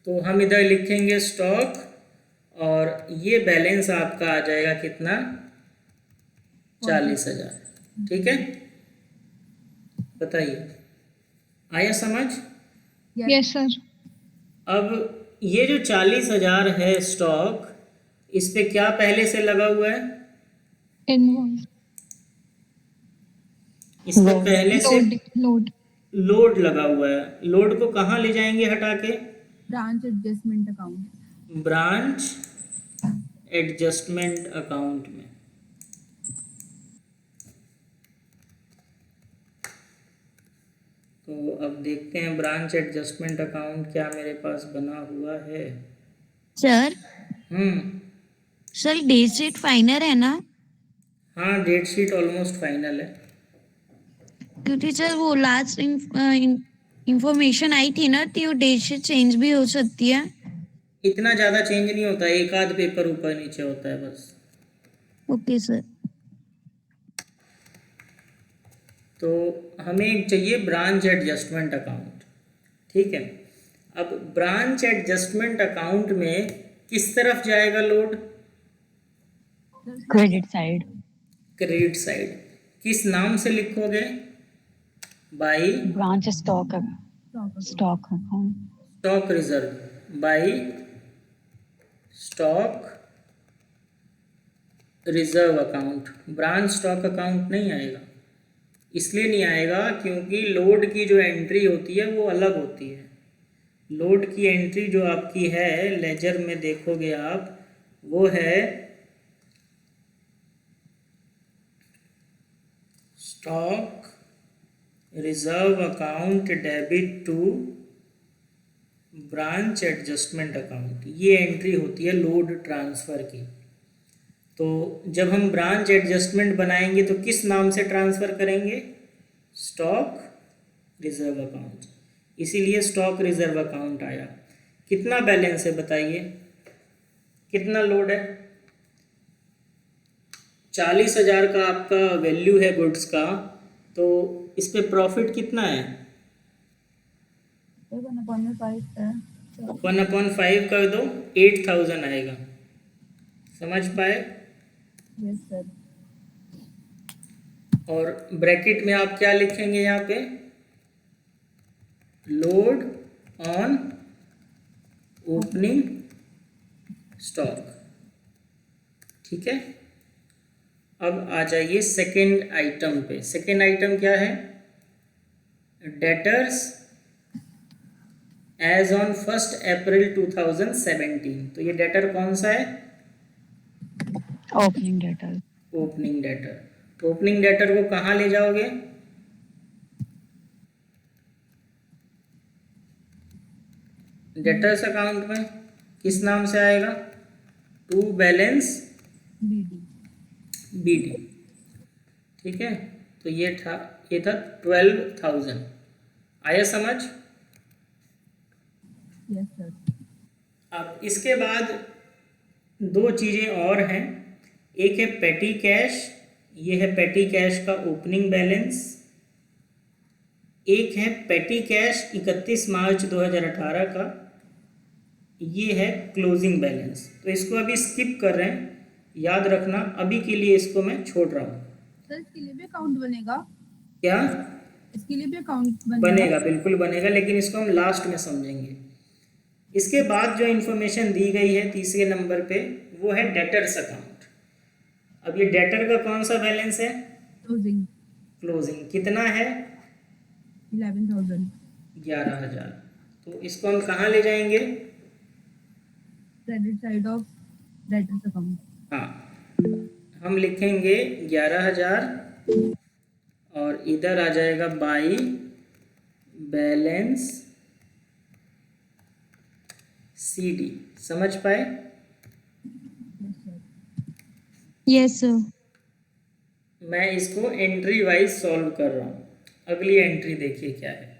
तो हम इधर लिखेंगे स्टॉक, और ये बैलेंस आपका आ जाएगा कितना? 40,000। ठीक है, बताइए आया समझ? Yes sir. अब ये जो 40,000 है स्टॉक, इस पे क्या पहले से लगा हुआ है? इनवॉइस। इस पे पहले से लोड लोड लगा हुआ है। लोड को कहाँ ले जाएंगे हटा के? Branch adjustment account. Branch adjustment account में। तो अब देखते हैं ब्रांच एडजस्टमेंट अकाउंट क्या मेरे पास बना हुआ है। सर हम्म, सर डेट शीट फाइनल है ना? हाँ डेट शीट ऑलमोस्ट फाइनल है। क्योंकि सर वो लास्ट इंफॉर्मेशन आई थी ना, तो डेट शीट चेंज भी हो सकती है। इतना ज़्यादा चेंज नहीं होता, एक आध पेपर ऊपर नीचे होता है बस। Okay sir. तो हमें चाहिए ब्रांच एडजस्टमेंट अकाउंट। ठीक है, अब ब्रांच एडजस्टमेंट अकाउंट में किस तरफ जाएगा load? Credit side. Credit side. किस नाम से लिखोगे? By branch stock stock account. Stock reserve. By stock reserve account. Branch stock account नहीं आएगा। इसलिए नहीं आएगा क्योंकि लोड की जो एंट्री होती है वो अलग होती है। लोड की एंट्री जो आपकी है लेजर में देखोगे आप, वो है stock reserve account debit to branch adjustment account. ये एंट्री होती है लोड ट्रांसफ़र की। तो जब हम ब्रांच एडजस्टमेंट बनाएंगे तो किस नाम से ट्रांसफ़र करेंगे? Stock reserve account. इसीलिए स्टॉक रिजर्व अकाउंट आया। कितना बैलेंस है बताइए, कितना लोड है? 40,000 का आपका वैल्यू है गुड्स का, तो इस पे प्रॉफिट कितना है? 1/5 है। 1/5 कर दो, 8,000 आएगा। समझ पाए? Yes sir. और ब्रैकेट में आप क्या लिखेंगे यहाँ पे? Load on opening stock. ठीक है, अब आ जाइए सेकेंड आइटम पे। सेकेंड आइटम क्या है? डेटर्स एज ऑन 1 अप्रैल 2017। तो ये डेटर कौन सा है? Opening debtor. Opening debtor. Opening debtor को कहाँ ले जाओगे? डेटर्स अकाउंट में किस नाम से आएगा? To balance BD. ठीक है, तो ये था 12,000। आया समझ? Yes sir. अब इसके बाद दो चीज़ें और हैं। एक है पेटी कैश, ये है पेटी कैश का ओपनिंग बैलेंस। एक है पेटी कैश 31 मार्च 2018 का, ये है क्लोजिंग बैलेंस। तो इसको अभी स्किप कर रहे हैं, याद रखना, अभी के लिए इसको मैं छोड़ रहा हूँ। सर इसके लिए भी अकाउंट बनेगा? क्या इसके लिए भी अकाउंट बनेगा? बिल्कुल बनेगा, लेकिन इसको हम लास्ट में समझेंगे। इसके बाद जो इन्फॉर्मेशन दी गई है तीसरे नंबर पे, वो है डेटर्स अकाउंट। अब ये डेटर का कौन सा बैलेंस है? क्लोजिंग। क्लोजिंग कितना है? 11,000। 11,000। तो इसको हम कहाँ ले जाएंगे? Credit side of debtors account. हाँ, हम लिखेंगे 11,000 और इधर आ जाएगा बाई बैलेंस CD। समझ पाए? Yes sir. मैं इसको एंट्री वाइज सॉल्व कर रहा हूँ। अगली एंट्री देखिए क्या है।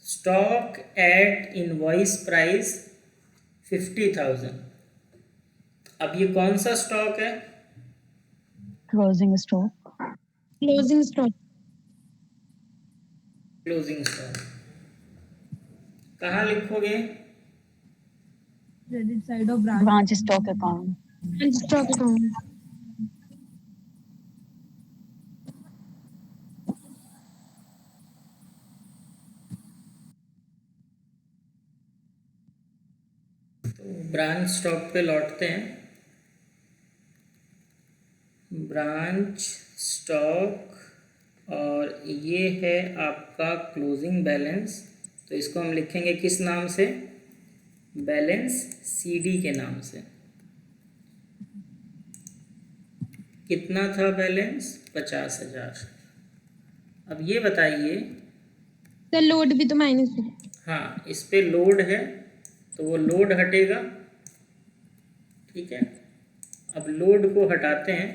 Stock at invoice price 50,000। अब ये कौन सा स्टॉक है? Closing stock. Closing stock. Closing stock कहाँ लिखोगे? Credit side of branch. Branch stock account. Stock account. Branch stock पे लौटते हैं। ब्रांच स्टॉक, और ये है आपका क्लोजिंग बैलेंस। तो इसको हम लिखेंगे किस नाम से? बैलेंस CD के नाम से। कितना था बैलेंस? 50,000। अब ये बताइए, सर लोड भी तो माइनस है। हाँ इस पे लोड है, तो वो लोड हटेगा। ठीक है, अब लोड को हटाते हैं,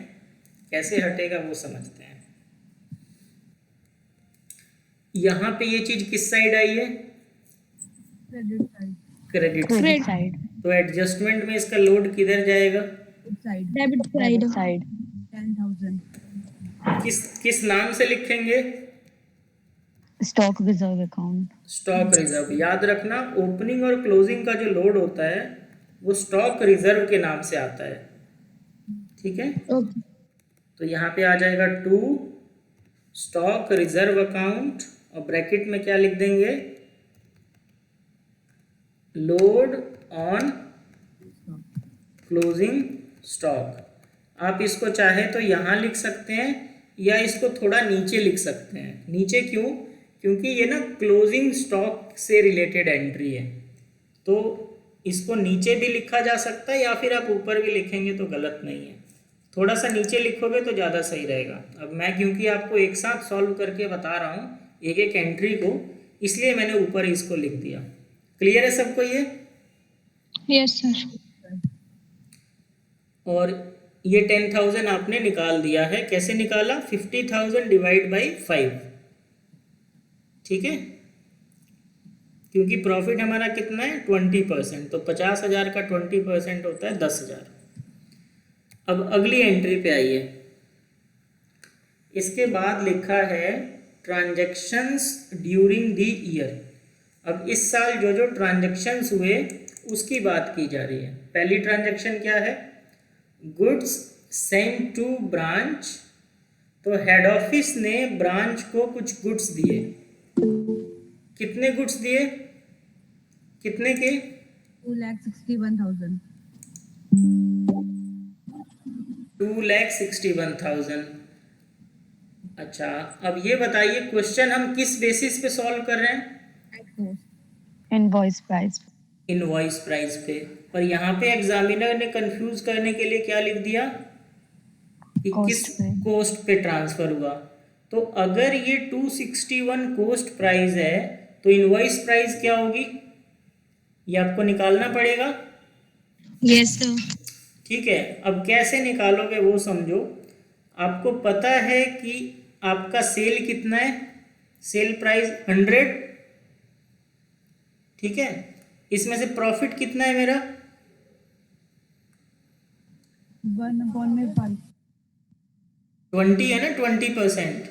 कैसे हटेगा वो समझते हैं। यहाँ पे ये चीज किस साइड आई है? Credit side. Credit credit side. तो एडजस्टमेंट में इसका लोड किधर जाएगा? Side. Debit side. Credit side. 10,000। किस नाम से लिखेंगे? Stock reserve account. Stock reserve. याद रखना, ओपनिंग और क्लोजिंग का जो लोड होता है वो स्टॉक रिजर्व के नाम से आता है। ठीक है, ओके। तो यहाँ पे आ जाएगा टू स्टॉक रिजर्व अकाउंट, और ब्रैकेट में क्या लिख देंगे? Load on closing stock. आप इसको चाहे तो यहाँ लिख सकते हैं, या इसको थोड़ा नीचे लिख सकते हैं। नीचे क्यों? क्योंकि ये ना क्लोजिंग स्टॉक से रिलेटेड एंट्री है, तो इसको नीचे भी लिखा जा सकता है, या फिर आप ऊपर भी लिखेंगे तो गलत नहीं है। थोड़ा सा नीचे लिखोगे तो ज़्यादा सही रहेगा। अब मैं क्योंकि आपको एक साथ सॉल्व करके बता रहा हूँ एक एक एंट्री को, इसलिए मैंने ऊपर इसको लिख दिया। क्लियर है सबको ये? Yes sir. और ये 10,000 आपने निकाल दिया है। कैसे निकाला? 50,000 डिवाइड बाई 5। ठीक है, क्योंकि प्रॉफिट हमारा कितना है? 20%। तो 50,000 का 20% होता है 10,000। अब अगली एंट्री पे आइए। इसके बाद लिखा है ट्रांजैक्शंस ड्यूरिंग द ईयर। अब इस साल जो जो ट्रांजैक्शंस हुए उसकी बात की जा रही है। पहली ट्रांजैक्शन क्या है? Goods sent to branch. तो हेड ऑफिस ने ब्रांच को कुछ गुड्स दिए। कितने गुड्स दिए? कितने के? 2,61,000। 2,61,000। अच्छा, अब ये बताइए क्वेश्चन हम किस बेसिस पे सॉल्व कर रहे हैं? Invoice price. इनवॉइस प्राइस पे। और यहाँ पे एग्जामिनर ने कंफ्यूज करने के लिए क्या लिख दिया कि किस कॉस्ट पे। कोस्ट पे ट्रांसफर हुआ। तो अगर ये 261 कोस्ट प्राइस है तो इनवॉइस प्राइस क्या होगी? ये आपको निकालना पड़ेगा। Yes sir. ठीक है, अब कैसे निकालोगे वो समझो। आपको पता है कि आपका सेल कितना है? Sale price 100। ठीक है, इसमें से प्रॉफिट कितना है मेरा? 1/5। 20 है ना, 20%।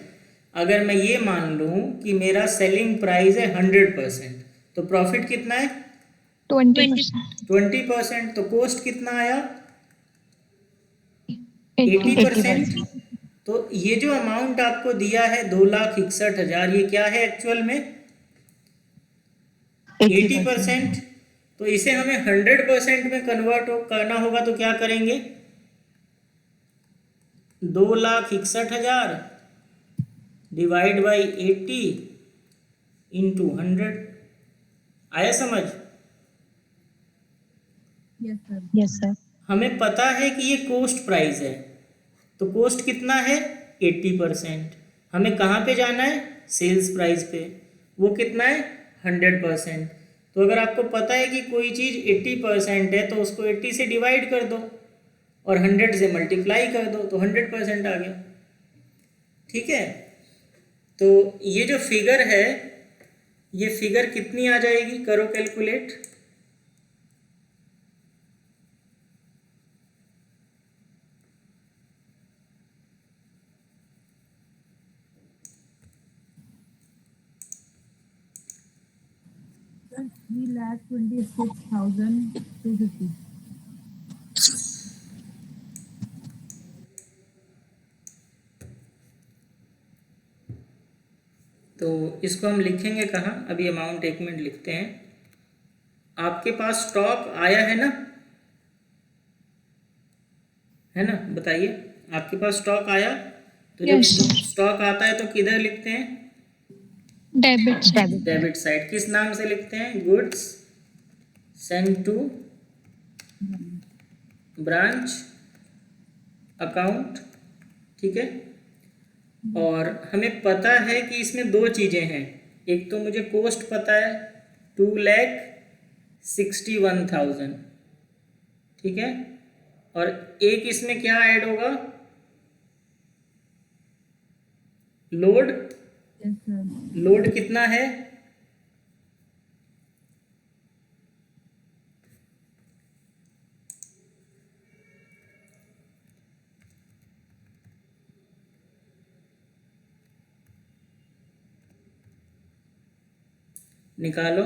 अगर मैं ये मान लूँ कि मेरा सेलिंग प्राइस है 100%, तो प्रॉफिट कितना है? 20%। 20%। तो कोस्ट कितना आया? 80%। 80%। तो ये जो अमाउंट आपको दिया है 2,61,000, ये क्या है एक्चुअल में? 80%। तो इसे हमें 100% में कन्वर्ट करना होगा, तो क्या करेंगे? 2,61,000 डिवाइड बाई 80 इंटू 100। आया समझ? Yes sir. Yes sir. हमें पता है कि ये कोस्ट प्राइस है, तो कोस्ट कितना है? 80%। हमें कहाँ पे जाना है? सेल्स प्राइस पे। वो कितना है? 100%। तो अगर आपको पता है कि कोई चीज़ 80% है तो उसको 80 से डिवाइड कर दो और 100 से मल्टीप्लाई कर दो, तो 100% आ गया। ठीक है, तो ये जो फिगर है, ये फिगर कितनी आ जाएगी? करो कैलकुलेट। सर 3,26,250। तो इसको हम लिखेंगे कहाँ? अभी अमाउंट 1 मिनट लिखते हैं। आपके पास स्टॉक आया है ना? है ना, बताइए। आपके पास स्टॉक आया? तो जब Yes. स्टॉक आता है तो किधर लिखते हैं? डेबिट। Debit side. किस नाम से लिखते हैं? Goods sent to branch account. ठीक है, और हमें पता है कि इसमें दो चीज़ें हैं। एक तो मुझे कोस्ट पता है 2,61,000। ठीक है, और एक इसमें क्या ऐड होगा? लोड। Yes sir. लोड कितना है? निकालो।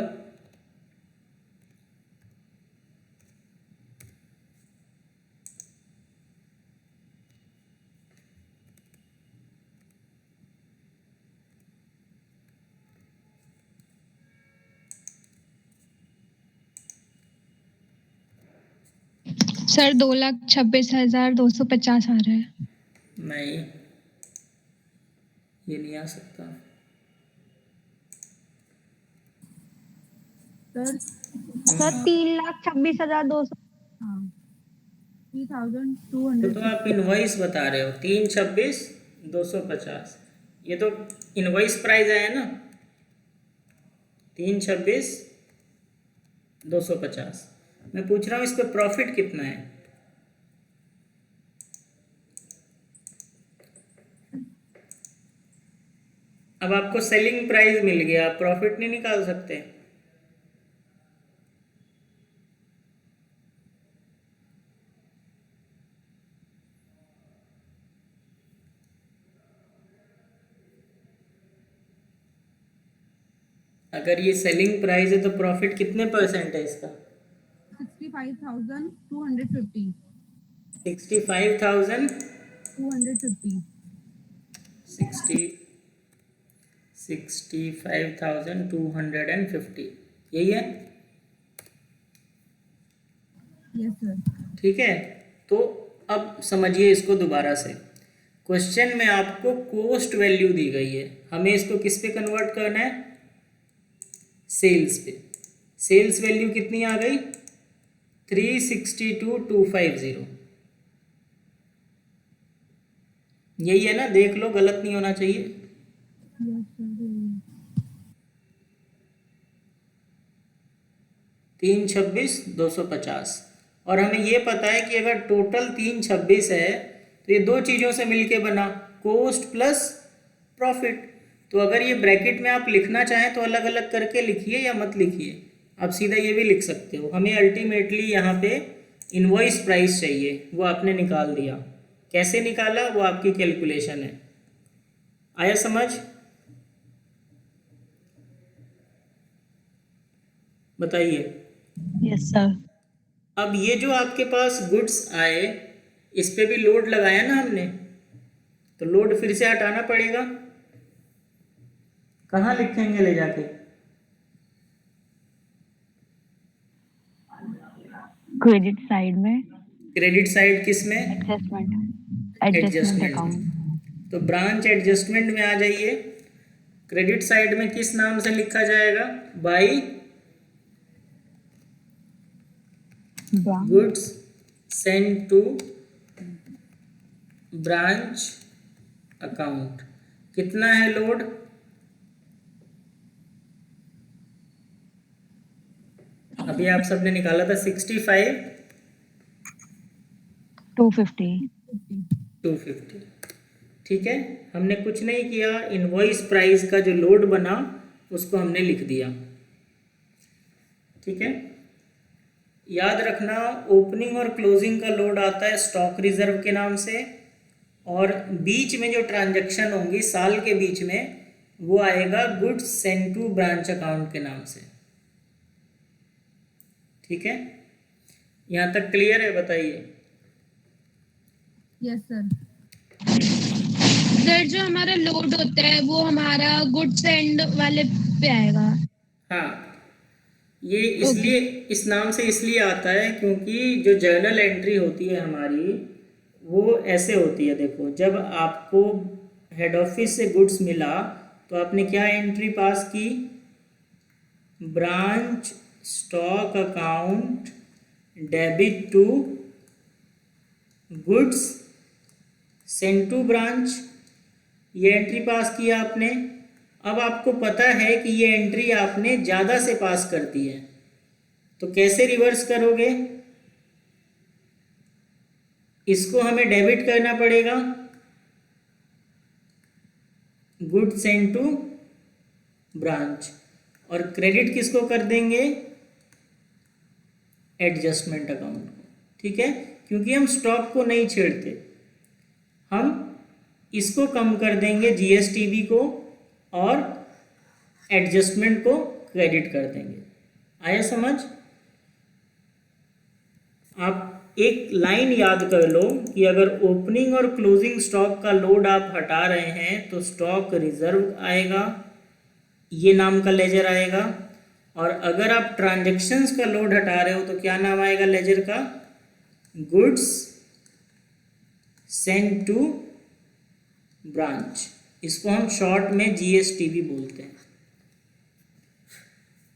सर 2,26,250 आ रहा है। नहीं, ये नहीं आ सकता। Sir sir 3,26,200। हाँ, तो 3,200। आप इनवॉइस बता रहे हो 3,26,250। ये तो इनवॉइस प्राइस आया ना, 3,26,250। मैं पूछ रहा हूँ इस पे प्रॉफिट कितना है? अब आपको सेलिंग प्राइस मिल गया, आप प्रॉफिट नहीं निकाल सकते? अगर ये सेलिंग प्राइस है तो प्रॉफिट कितने परसेंट है इसका? 65,250. 65,000 250. 65,250 यही है। Yes sir. ठीक है, तो अब समझिए इसको दोबारा से। क्वेश्चन में आपको कॉस्ट वैल्यू दी गई है, हमें इसको किस पे कन्वर्ट करना है? सेल्स पे। सेल्स वैल्यू कितनी आ गई? 362,250। यही है ना, देख लो, गलत नहीं होना चाहिए। Yes sir. 326,250। और हमें ये पता है कि अगर टोटल 326 है तो ये दो चीज़ों से मिलके बना, कॉस्ट प्लस प्रॉफिट। तो अगर ये ब्रैकेट में आप लिखना चाहें तो अलग अलग करके लिखिए या मत लिखिए, आप सीधा ये भी लिख सकते हो। हमें अल्टीमेटली यहाँ पे इनवॉइस प्राइस चाहिए, वो आपने निकाल दिया। कैसे निकाला वो आपकी कैलकुलेशन है। आया समझ? बताइए। Yes sir. अब ये जो आपके पास गुड्स आए, इस पे भी लोड लगाया ना हमने, तो लोड फिर से हटाना पड़ेगा। कहाँ लिखेंगे ले जाके? क्रेडिट साइड में। क्रेडिट साइड किस में? Adjustment account. तो ब्रांच एडजस्टमेंट में आ जाइए। क्रेडिट साइड में किस नाम से लिखा जाएगा? By goods send to branch account. कितना है लोड? अभी आप सबने निकाला था 65,250। ठीक है, हमने कुछ नहीं किया, इनवॉइस प्राइस का जो लोड बना उसको हमने लिख दिया। ठीक है, याद रखना ओपनिंग और क्लोजिंग का लोड आता है स्टॉक रिजर्व के नाम से, और बीच में जो ट्रांजैक्शन होंगी साल के बीच में वो आएगा goods send to branch account के नाम से। ठीक है, यहाँ तक क्लियर है? बताइए। Yes sir. सर जो हमारा लोड होता है वो हमारा गुड्स एंड वाले पे आएगा। हाँ, ये इसलिए इस नाम से इसलिए आता है क्योंकि जो जर्नल एंट्री होती है हमारी वो ऐसे होती है। देखो, जब आपको हेड ऑफिस से गुड्स मिला तो आपने क्या एंट्री पास की? Branch stock account debit to goods send to branch, ये एंट्री पास किया आपने। अब आपको पता है कि ये एंट्री आपने ज़्यादा से पास कर दी है, तो कैसे रिवर्स करोगे? इसको हमें डेबिट करना पड़ेगा, गुड सेंड टू ब्रांच, और क्रेडिट किसको कर देंगे? एडजस्टमेंट अकाउंट को। ठीक है, क्योंकि हम स्टॉक को नहीं छेड़ते, हम इसको कम कर देंगे जीएसटीबी को और एडजस्टमेंट को क्रेडिट कर देंगे। आया समझ? आप एक लाइन याद कर लो कि अगर ओपनिंग और क्लोजिंग स्टॉक का लोड आप हटा रहे हैं तो स्टॉक रिजर्व आएगा, ये नाम का लेजर आएगा, और अगर आप ट्रांजैक्शंस का लोड हटा रहे हो तो क्या नाम आएगा लेजर का? Goods send to branch. इसको हम शॉर्ट में जीएसटीबी बोलते हैं।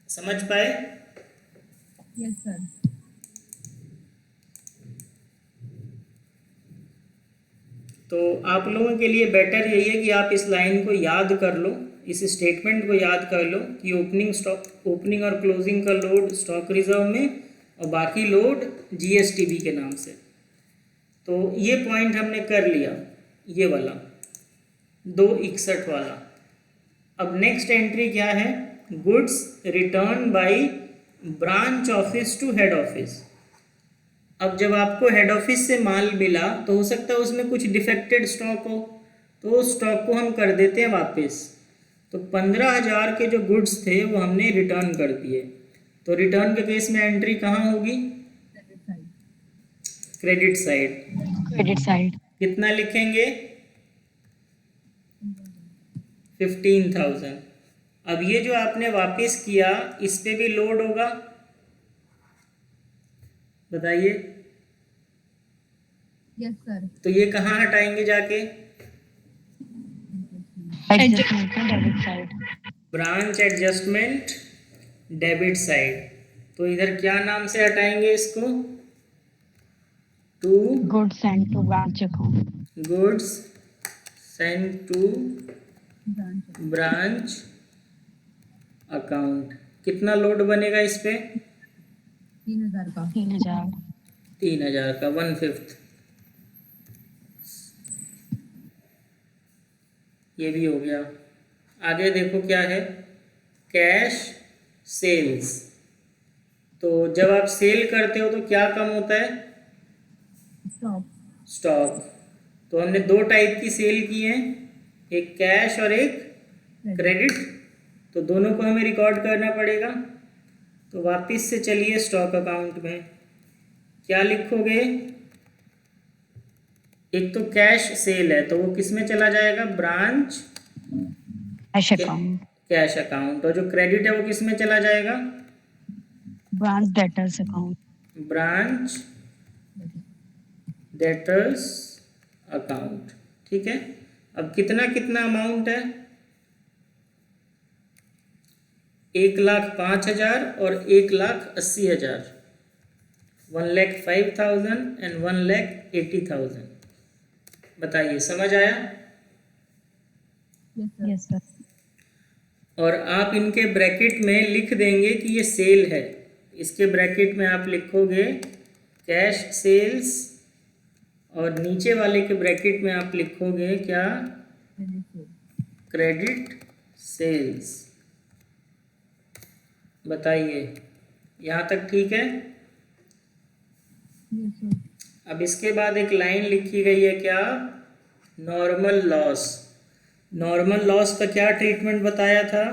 समझ पाए? Yes sir. तो आप लोगों के लिए बेटर यही है कि आप इस लाइन को याद कर लो, इस स्टेटमेंट को याद कर लो कि ओपनिंग और क्लोजिंग का लोड स्टॉक रिजर्व में और बाकी लोड जीएसटीबी के नाम से। तो ये पॉइंट हमने कर लिया, ये वाला 261 वाला। अब नेक्स्ट एंट्री क्या है? Goods return by branch office to head office. अब जब आपको हेड ऑफिस से माल मिला तो हो सकता है उसमें कुछ डिफेक्टेड स्टॉक हो, तो उस स्टॉक को हम कर देते हैं वापस। तो तो 15,000 के जो गुड्स थे वो हमने रिटर्न कर दिए। तो रिटर्न के केस में एंट्री कहाँ होगी? Credit side. Credit side. कितना लिखेंगे? 15,000। अब ये जो आपने वापस किया इस पे भी लोड होगा? बताइए। Yes sir. तो ये कहाँ हटाएंगे जाके? एडजस्टमेंट में debit side. Branch adjustment debit side. तो इधर क्या नाम से हटाएंगे इसको? To goods send to branch account. Goods send to branch account. कितना लोड बनेगा इस पे? 3,000 का। 3,000। 3,000 का 1/5। ये भी हो गया। आगे देखो क्या है? Cash sales. तो जब आप सेल करते हो तो क्या कम होता है? स्टॉक। तो हमने दो टाइप की सेल की है, एक कैश और एक क्रेडिट। तो दोनों को हमें रिकॉर्ड करना पड़ेगा। तो वापस से चलिए स्टॉक अकाउंट में क्या लिखोगे? एक तो कैश सेल है तो वो किस में चला जाएगा? Branch cash account. Cash account. और जो क्रेडिट है वो किस में चला जाएगा? Branch debtors account. Branch debtors account. ठीक है। अब कितना कितना अमाउंट है? 1,05,000 और 1,80,000। 1,05,000 एंड 1,80,000। बताइए, समझ आया? Yes sir. और आप इनके ब्रैकेट में लिख देंगे कि ये सेल है। इसके ब्रैकेट में आप लिखोगे कैश सेल्स और नीचे वाले के ब्रैकेट में आप लिखोगे क्या? Credit sales. बताइए, यहाँ तक ठीक है? अब इसके बाद एक लाइन लिखी गई है क्या? Normal loss. नॉर्मल लॉस का क्या ट्रीटमेंट बताया था?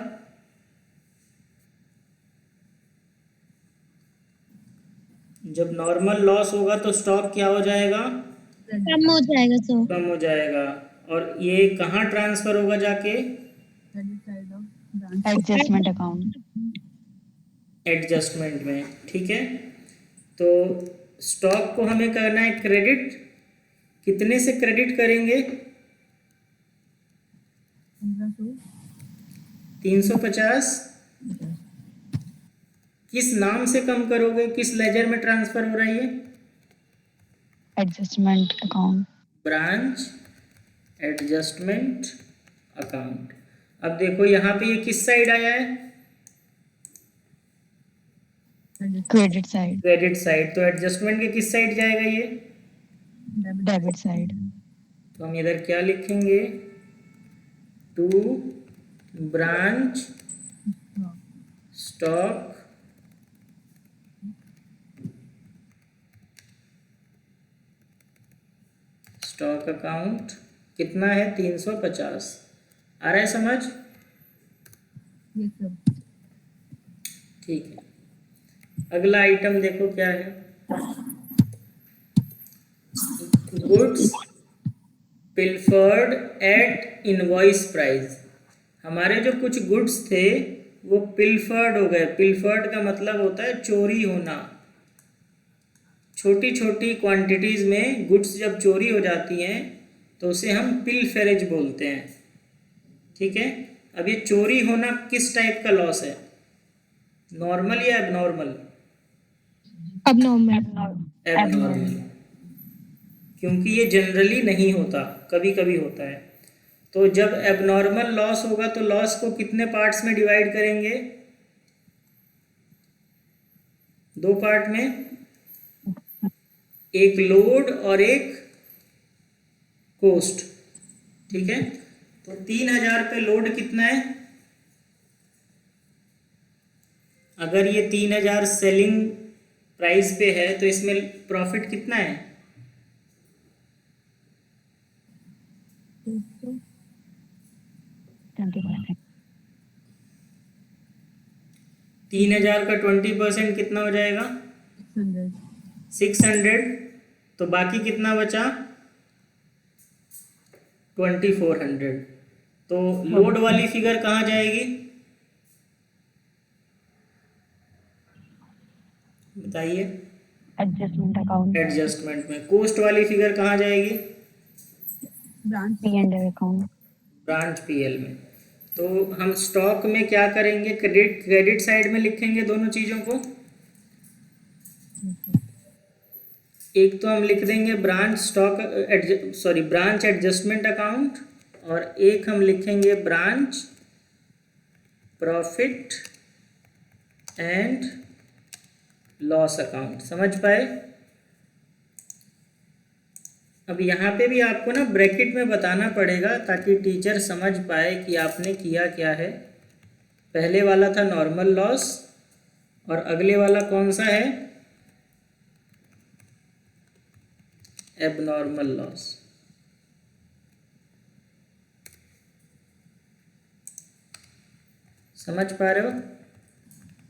जब नॉर्मल लॉस होगा तो स्टॉक क्या हो जाएगा? कम हो जाएगा सर। कम हो जाएगा। और ये कहाँ ट्रांसफर होगा जाके? Adjustment account. एडजस्टमेंट में। ठीक है। तो स्टॉक को हमें करना है क्रेडिट। कितने से क्रेडिट करेंगे? 350। किस नाम से कम करोगे? किस लेजर में ट्रांसफर हो रहा है ये? Adjustment account. Branch adjustment account. अब देखो यहाँ पे ये किस साइड आया है? Credit side. Credit side. तो एडजस्टमेंट के किस साइड जाएगा ये? Debit side. तो हम इधर क्या लिखेंगे? To branch stock stock account. कितना है? 350। आ रहा है समझ? ठीक है। अगला आइटम देखो क्या है? Goods pilfered at invoice price. हमारे जो कुछ गुड्स थे वो पिल्फर्ड हो गए। पिल्फर्ड का मतलब होता है चोरी होना। छोटी छोटी क्वांटिटीज़ में गुड्स जब चोरी हो जाती हैं तो उसे हम पिलफेरेज बोलते हैं। ठीक है। अब ये चोरी होना किस टाइप का लॉस है? नॉर्मल या एबनॉर्मल? abnormal। एबनॉर्मल। क्योंकि ये जनरली नहीं होता, कभी कभी होता है। तो जब एबनॉर्मल लॉस होगा तो लॉस को कितने पार्ट्स में डिवाइड करेंगे? 2 पार्ट में, एक लोड और एक कोस्ट। ठीक है। तो 3,000 पे लोड कितना है? अगर ये 3,000 सेलिंग प्राइस पे है तो इसमें प्रॉफिट कितना है? 20%। 3000 का 20% कितना हो जाएगा? 600 600। तो बाकी कितना बचा? 2400। तो लोड वाली फिगर कहाँ जाएगी बताइए? एडजस्टमेंट अकाउंट, एडजस्टमेंट में। कोस्ट वाली फिगर कहाँ जाएगी? Branch P&L account, branch PL में। तो हम स्टॉक में क्या करेंगे? क्रेडिट साइड में लिखेंगे दोनों चीज़ों को। एक तो हम लिख देंगे ब्रांच ब्रांच एडजस्टमेंट अकाउंट, और एक हम लिखेंगे branch profit and loss account. समझ पाए? अब यहाँ पे भी आपको ना ब्रैकेट में बताना पड़ेगा ताकि टीचर समझ पाए कि आपने किया क्या है। पहले वाला था नॉर्मल लॉस, और अगले वाला कौन सा है? Abnormal loss. समझ पा रहे हो?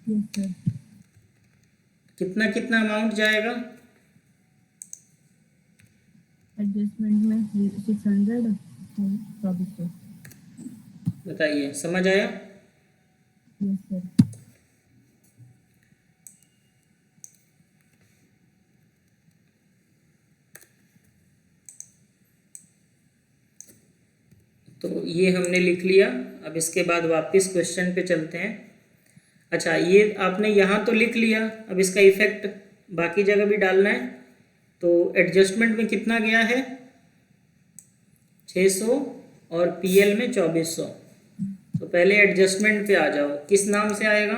Yes sir. कितना कितना अमाउंट जाएगा? एडजस्टमेंट में 600 और 2400। बताइए, समझ आया? Yes sir. तो ये हमने लिख लिया। अब इसके बाद वापस क्वेश्चन पे चलते हैं। अच्छा, ये आपने यहाँ तो लिख लिया, अब इसका इफेक्ट बाकी जगह भी डालना है। तो एडजस्टमेंट में कितना गया है? 600, और पीएल में 2400। तो पहले एडजस्टमेंट पे आ जाओ। किस नाम से आएगा?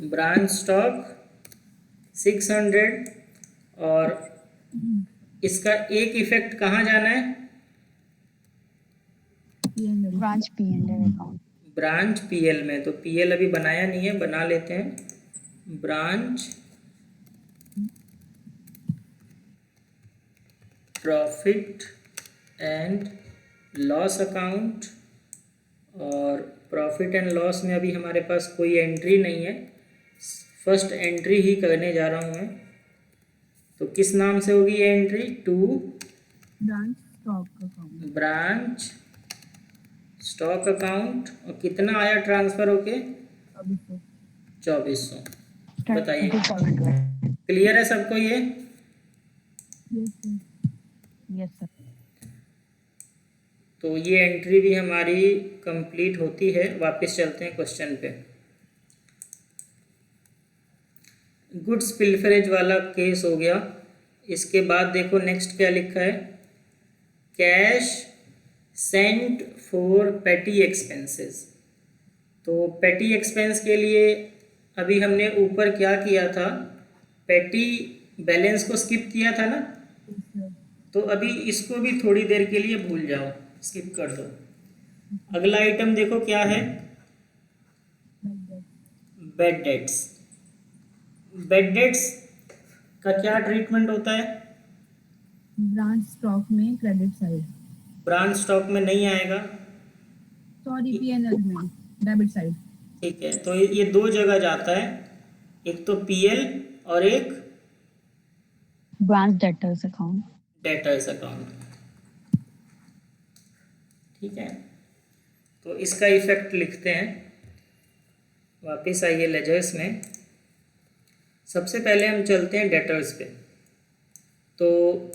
Branch stock 600। और इसका एक इफेक्ट कहाँ जाना है? Branch P&L account, branch PL में। तो पीएल अभी बनाया नहीं है, बना लेते हैं। Branch profit and loss account. और प्रॉफिट एंड लॉस में अभी हमारे पास कोई एंट्री नहीं है, फर्स्ट एंट्री ही करने जा रहा हूँ मैं। तो किस नाम से होगी ये entry? To branch stock account. Branch stock account. और कितना आया ट्रांसफर होके? 2400। बताइए, क्लियर है सबको ये? Yes sir. Yes sir. तो ये एंट्री भी हमारी कंप्लीट होती है। वापस चलते हैं क्वेश्चन पे। गुड्स पिल्फरेज वाला केस हो गया। इसके बाद देखो नेक्स्ट क्या लिखा है? कैश सेंट फॉर पेटी एक्सपेंसेस। तो पेटी एक्सपेंस के लिए अभी हमने ऊपर क्या किया था? पेटी बैलेंस को स्किप किया था ना। तो अभी इसको भी थोड़ी देर के लिए भूल जाओ, स्किप कर दो। अगला आइटम देखो क्या है? Bad debts. बेड डेट्स का क्या ट्रीटमेंट होता है? ब्रांच स्टॉक में क्रेडिट साइड। ब्रांच स्टॉक में नहीं आएगा। सॉरी, पीएनएल में डेबिट साइड। ठीक है, तो ये दो जगह जाता है, एक तो पीएल और एक branch debtors account, debtors account. ठीक है, तो इसका इफेक्ट लिखते हैं। वापस आइए लेजर्स में। सबसे पहले हम चलते हैं डेटर्स पे। तो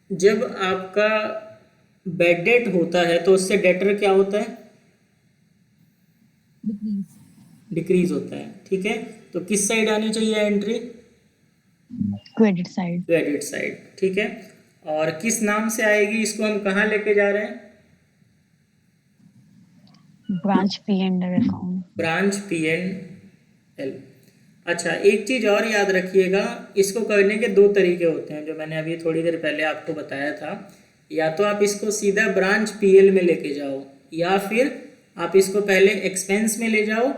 जब आपका बैड डेट होता है तो उससे डेटर क्या होता है? डिक्रीज होता है। ठीक है, तो किस साइड आनी चाहिए entry? Credit side, credit side. ठीक है, और किस नाम से आएगी? इसको हम कहाँ लेके जा रहे हैं? Branch P&L account, branch PNL. अच्छा, एक चीज़ और याद रखिएगा, इसको करने के दो तरीके होते हैं जो मैंने अभी थोड़ी देर पहले आपको बताया था। या तो आप इसको सीधा ब्रांच पीएल में लेके जाओ, या फिर आप इसको पहले एक्सपेंस में ले जाओ,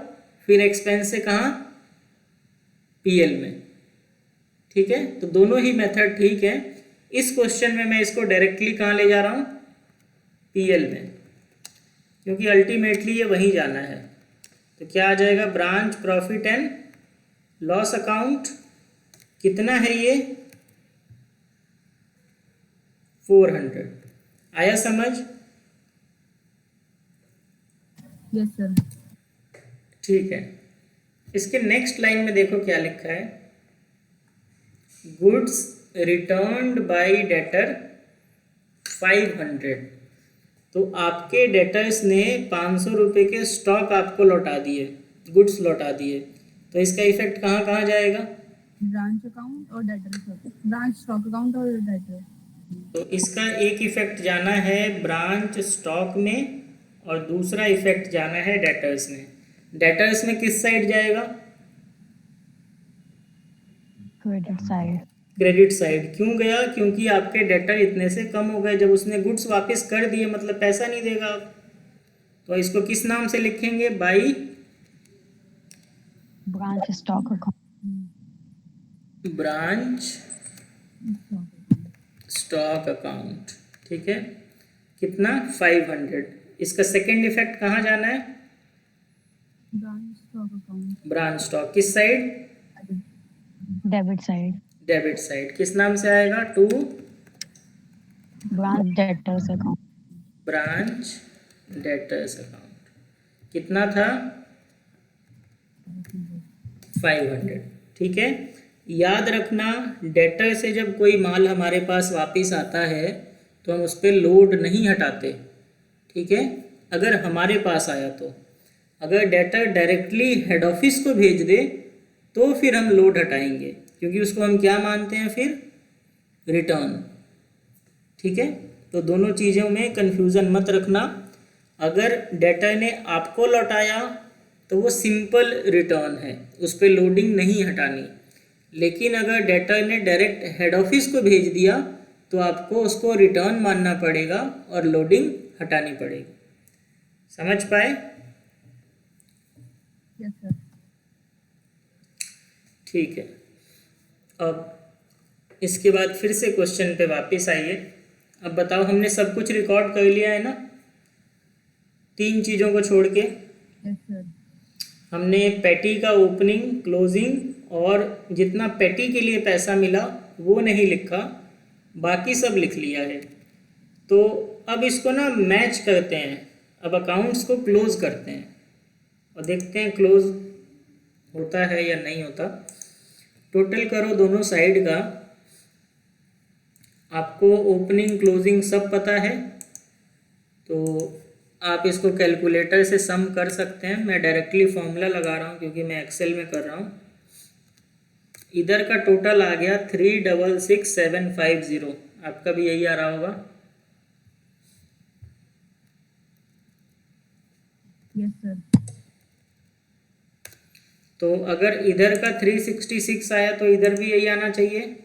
फिर एक्सपेंस से कहाँ? पीएल में। ठीक है, तो दोनों ही मेथड ठीक है। इस क्वेश्चन में मैं इसको डायरेक्टली कहाँ ले जा रहा हूँ? पीएल में, क्योंकि अल्टीमेटली ये वहीं जाना है। तो क्या आ जाएगा, branch profit and loss account. कितना है ये, 400। आया समझ? Yes sir. ठीक है। इसके नेक्स्ट लाइन में देखो क्या लिखा है, गुड्स रिटर्न्ड बाय डेटर 500। तो आपके डेटर्स ने 500 रुपये के स्टॉक आपको लौटा दिए, गुड्स लौटा दिए। तो इसका इफेक्ट कहाँ कहाँ जाएगा? ब्रांच अकाउंट और डेटर, ब्रांच स्टॉक अकाउंट और डेटर। तो इसका एक इफेक्ट जाना है ब्रांच स्टॉक में और दूसरा इफेक्ट जाना है डेटर्स में। डेटर्स में किस साइड जाएगा? Credit side. Credit side. क्यों गया? क्योंकि आपके डेटर इतने से कम हो गए, जब उसने गुड्स वापस कर दिए मतलब पैसा नहीं देगा आप। तो इसको किस नाम से लिखेंगे? By branch stock account. Branch stock account. ठीक है, कितना? 500। इसका सेकेंड इफेक्ट कहाँ जाना है? Branch stock account. Branch stock किस side? Debit side. Debit side. किस नाम से आएगा? To branch debtors account. Branch debtors account. कितना था? 500। ठीक है, याद रखना डेटर से जब कोई माल हमारे पास वापस आता है तो हम उस पर लोड नहीं हटाते। ठीक है, अगर हमारे पास आया तो। अगर डेटर डायरेक्टली हेड ऑफिस को भेज दे तो फिर हम लोड हटाएंगे, क्योंकि उसको हम क्या मानते हैं फिर? रिटर्न। ठीक है, तो दोनों चीज़ों में कन्फ्यूज़न मत रखना। अगर डेटर ने आपको लौटाया तो वो सिंपल रिटर्न है, उस पर लोडिंग नहीं हटानी। लेकिन अगर डेटर ने डायरेक्ट हेड ऑफिस को भेज दिया तो आपको उसको रिटर्न मानना पड़ेगा और लोडिंग हटानी पड़ेगी। समझ पाए? Yes sir. ठीक है, अब इसके बाद फिर से क्वेश्चन पे वापस आइए। अब बताओ, हमने सब कुछ रिकॉर्ड कर लिया है ना, 3 चीज़ों को छोड़ के। Yes sir. हमने पैटी का ओपनिंग, क्लोजिंग और जितना पैटी के लिए पैसा मिला वो नहीं लिखा, बाकी सब लिख लिया है। तो अब इसको ना मैच करते हैं, अब अकाउंट्स को क्लोज करते हैं और देखते हैं क्लोज होता है या नहीं होता। टोटल करो दोनों साइड का। आपको ओपनिंग क्लोजिंग सब पता है, तो आप इसको कैलकुलेटर से सम कर सकते हैं। मैं डायरेक्टली फॉर्मूला लगा रहा हूँ क्योंकि मैं एक्सेल में कर रहा हूँ। इधर का टोटल आ गया 366750। आपका भी यही आ रहा होगा। Yes sir. तो अगर इधर का 366 आया तो इधर भी यही आना चाहिए।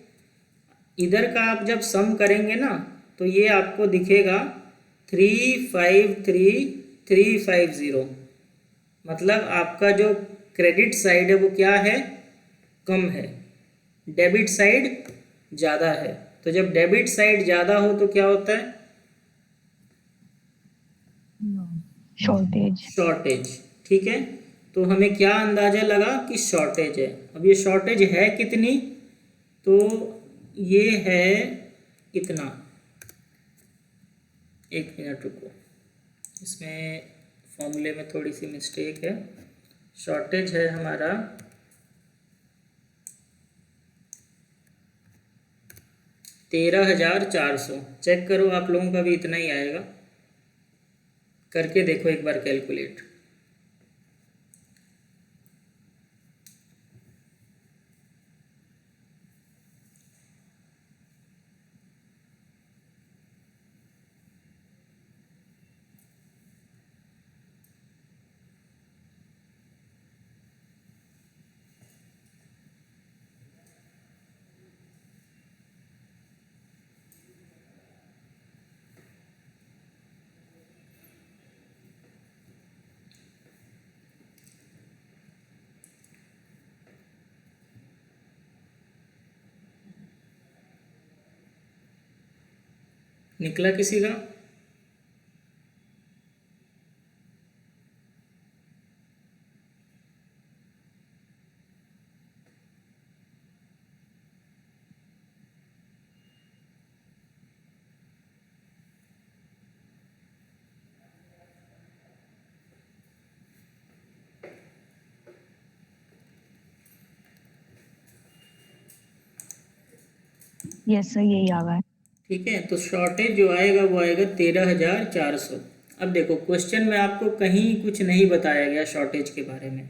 इधर का आप जब सम करेंगे ना तो ये आपको दिखेगा 353350। मतलब आपका जो क्रेडिट साइड है वो क्या है? कम है, डेबिट साइड ज़्यादा है। तो जब डेबिट साइड ज़्यादा हो तो क्या होता है? शॉर्टेज। शॉर्टेज। ठीक है, तो हमें क्या अंदाज़ा लगा कि शॉर्टेज है। अब ये शॉर्टेज है कितनी? तो ये है इतना। एक मिनट रुको, इसमें फॉर्मूले में थोड़ी सी मिस्टेक है। शॉर्टेज है हमारा 13,400। चेक करो, आप लोगों का भी इतना ही आएगा, करके देखो एक बार कैलकुलेट। निकला किसी का? यस सर यही आ रहा है। ठीक है, तो शॉर्टेज जो आएगा वो आएगा 13,400। अब देखो क्वेश्चन में आपको कहीं कुछ नहीं बताया गया शॉर्टेज के बारे में,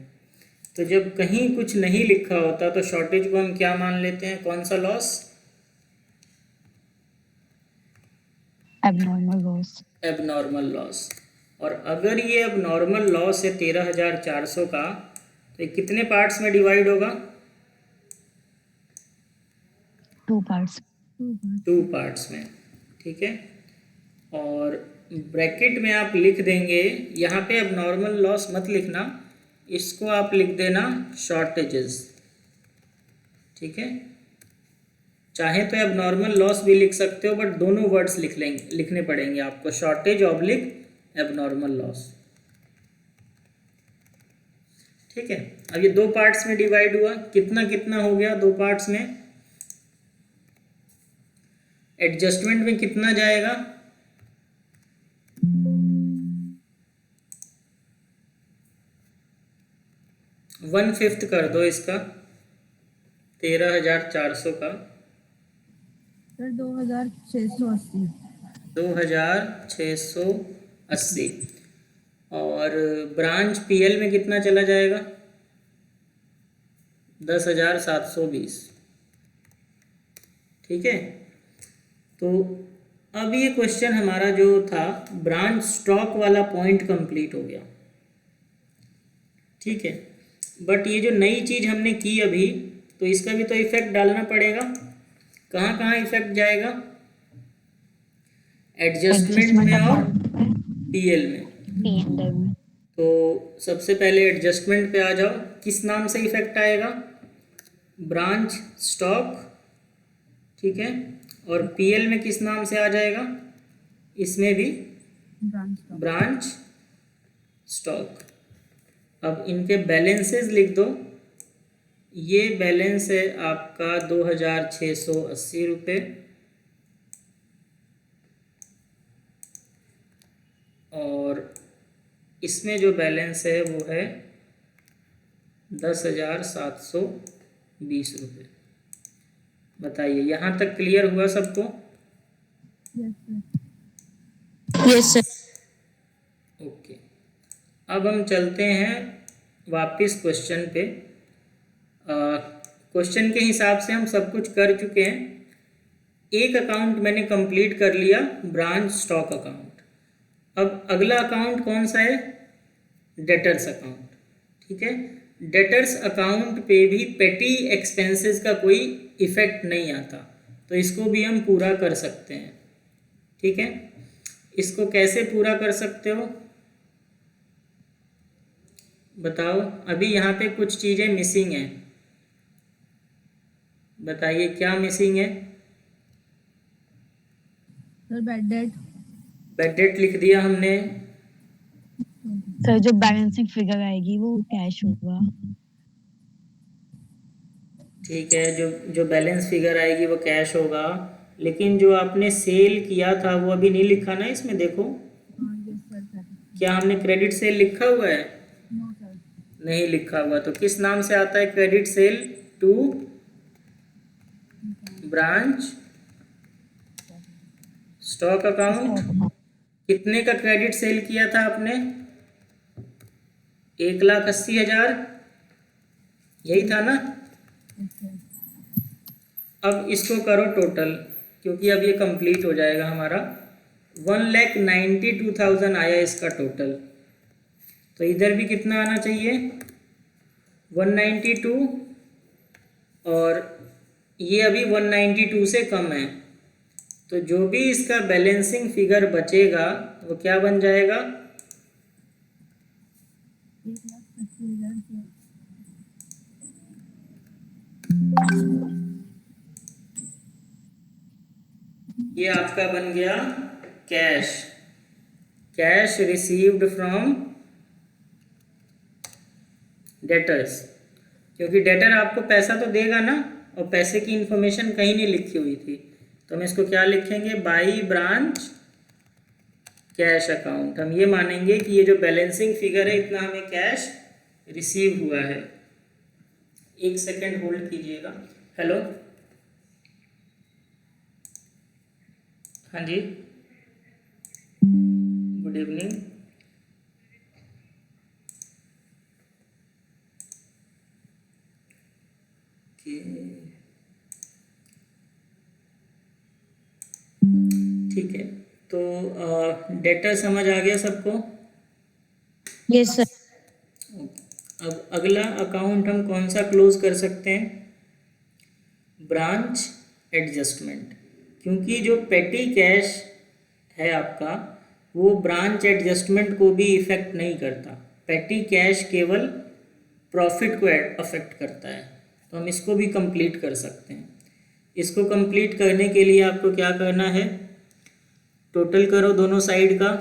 तो जब कहीं कुछ नहीं लिखा होता तो शॉर्टेज को हम क्या मान लेते हैं, कौन सा loss? Abnormal loss. Abnormal loss. और अगर ये एबनॉर्मल लॉस है 13,400 का, तो ये कितने पार्ट्स में डिवाइड होगा? 2 पार्ट्स। 2 पार्ट्स में। ठीक है, और ब्रैकेट में आप लिख देंगे, यहाँ पे एबनॉर्मल लॉस मत लिखना, इसको आप लिख देना शॉर्टेजेस। ठीक है, चाहे तो एबनॉर्मल लॉस भी लिख सकते हो, बट दोनों वर्ड्स लिखने पड़ेंगे आपको, शॉर्टेज ऑब्लिक एबनॉर्मल लॉस। ठीक है, अब ये 2 पार्ट्स में डिवाइड हुआ, कितना कितना हो गया 2 पार्ट्स में? एडजस्टमेंट में कितना जाएगा? 1/5 कर दो इसका, 13,400 का सर 2,680। 2,680। और ब्रांच पीएल में कितना चला जाएगा? 10,720। ठीक है, तो अब ये क्वेश्चन हमारा जो था ब्रांच स्टॉक वाला पॉइंट कंप्लीट हो गया। ठीक है, बट ये जो नई चीज़ हमने की अभी, तो इसका भी तो इफेक्ट डालना पड़ेगा। कहाँ कहाँ इफेक्ट जाएगा? एडजस्टमेंट में और पीएल में। P&L में। तो सबसे पहले एडजस्टमेंट पे आ जाओ, किस नाम से इफेक्ट आएगा? Branch stock. ठीक है, और पीएल में किस नाम से आ जाएगा? इसमें भी ब्रांच स्टॉक। अब इनके बैलेंसेस लिख दो। ये बैलेंस है आपका 2,680 रुपये, और इसमें जो बैलेंस है वो है 10,720 रुपये। बताइए, यहाँ तक क्लियर हुआ सबको? Yes sir. ओके, अब हम चलते हैं वापस क्वेश्चन पे। क्वेश्चन के हिसाब से हम सब कुछ कर चुके हैं। एक अकाउंट मैंने कंप्लीट कर लिया, ब्रांच स्टॉक अकाउंट। अब अगला अकाउंट कौन सा है? Debtors account. ठीक है, डेटर्स अकाउंट पे भी पेटी एक्सपेंसेस का कोई इफेक्ट नहीं आता, तो इसको भी हम पूरा कर सकते हैं। ठीक है, इसको कैसे पूरा कर सकते हो बताओ? अभी यहाँ पे कुछ चीज़ें मिसिंग हैं, बताइए क्या मिसिंग है? Sir bad debt. Bad debt लिख दिया हमने। सर जो बैलेंसिंग फिगर आएगी वो कैश होगा। ठीक है, जो बैलेंस फिगर आएगी वो कैश होगा, लेकिन जो आपने सेल किया था वो अभी नहीं लिखा ना इसमें, देखो क्या हमने क्रेडिट सेल लिखा हुआ है? नहीं लिखा हुआ, तो किस नाम से आता है credit sale? To branch stock account. कितने का क्रेडिट सेल किया था आपने? 1,80,000, यही था ना? अब इसको करो टोटल, क्योंकि अब ये कंप्लीट हो जाएगा हमारा। 1,92,000 आया इसका टोटल, तो इधर भी कितना आना चाहिए? 192, और ये अभी 192 से कम है, तो जो भी इसका बैलेंसिंग फिगर बचेगा वो क्या बन जाएगा? 1,80,000। ये आपका बन गया cash, cash received from debtors, क्योंकि डेटर आपको पैसा तो देगा ना, और पैसे की इंफॉर्मेशन कहीं नहीं लिखी हुई थी, तो हम इसको क्या लिखेंगे? By branch cash account. हम ये मानेंगे कि ये जो बैलेंसिंग फिगर है इतना हमें कैश रिसीव हुआ है। एक सेकेंड होल्ड कीजिएगा। हेलो, हाँ जी, गुड इवनिंग। ठीक है, तो डेटा समझ आ गया सबको? Yes sir. अब अगला अकाउंट हम कौन सा क्लोज कर सकते हैं? ब्रांच एडजस्टमेंट, क्योंकि जो पेटी कैश है आपका वो ब्रांच एडजस्टमेंट को भी इफ़ेक्ट नहीं करता। पेटी कैश केवल प्रॉफिट को अफेक्ट करता है, तो हम इसको भी कंप्लीट कर सकते हैं। इसको कंप्लीट करने के लिए आपको क्या करना है? टोटल करो दोनों साइड का।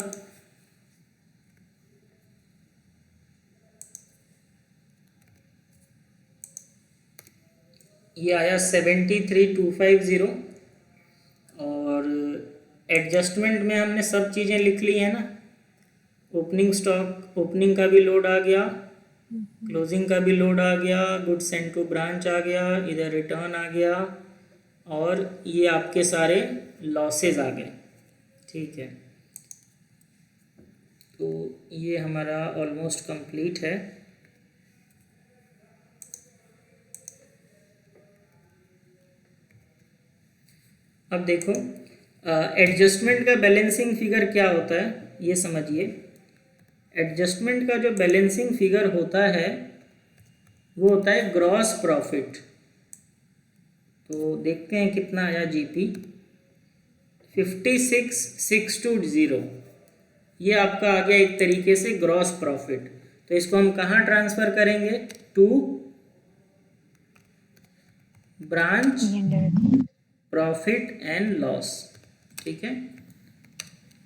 ये आया 73,250 और एडजस्टमेंट में हमने सब चीज़ें लिख ली हैं ना। ओपनिंग स्टॉक, ओपनिंग का भी लोड आ गया, क्लोजिंग का भी लोड आ गया, गुड्स सेंट टू ब्रांच आ गया, इधर रिटर्न आ गया और ये आपके सारे लॉसेस आ गए। ठीक है, तो ये हमारा ऑलमोस्ट कंप्लीट है। अब देखो एडजस्टमेंट का बैलेंसिंग फिगर क्या होता है ये समझिए। एडजस्टमेंट का जो बैलेंसिंग फिगर होता है वो होता है ग्रॉस प्रॉफिट। तो देखते हैं कितना आया जीपी, 56,620। ये आपका आ गया एक तरीके से ग्रॉस प्रॉफिट। तो इसको हम कहाँ ट्रांसफ़र करेंगे? To branch profit and loss. ठीक है,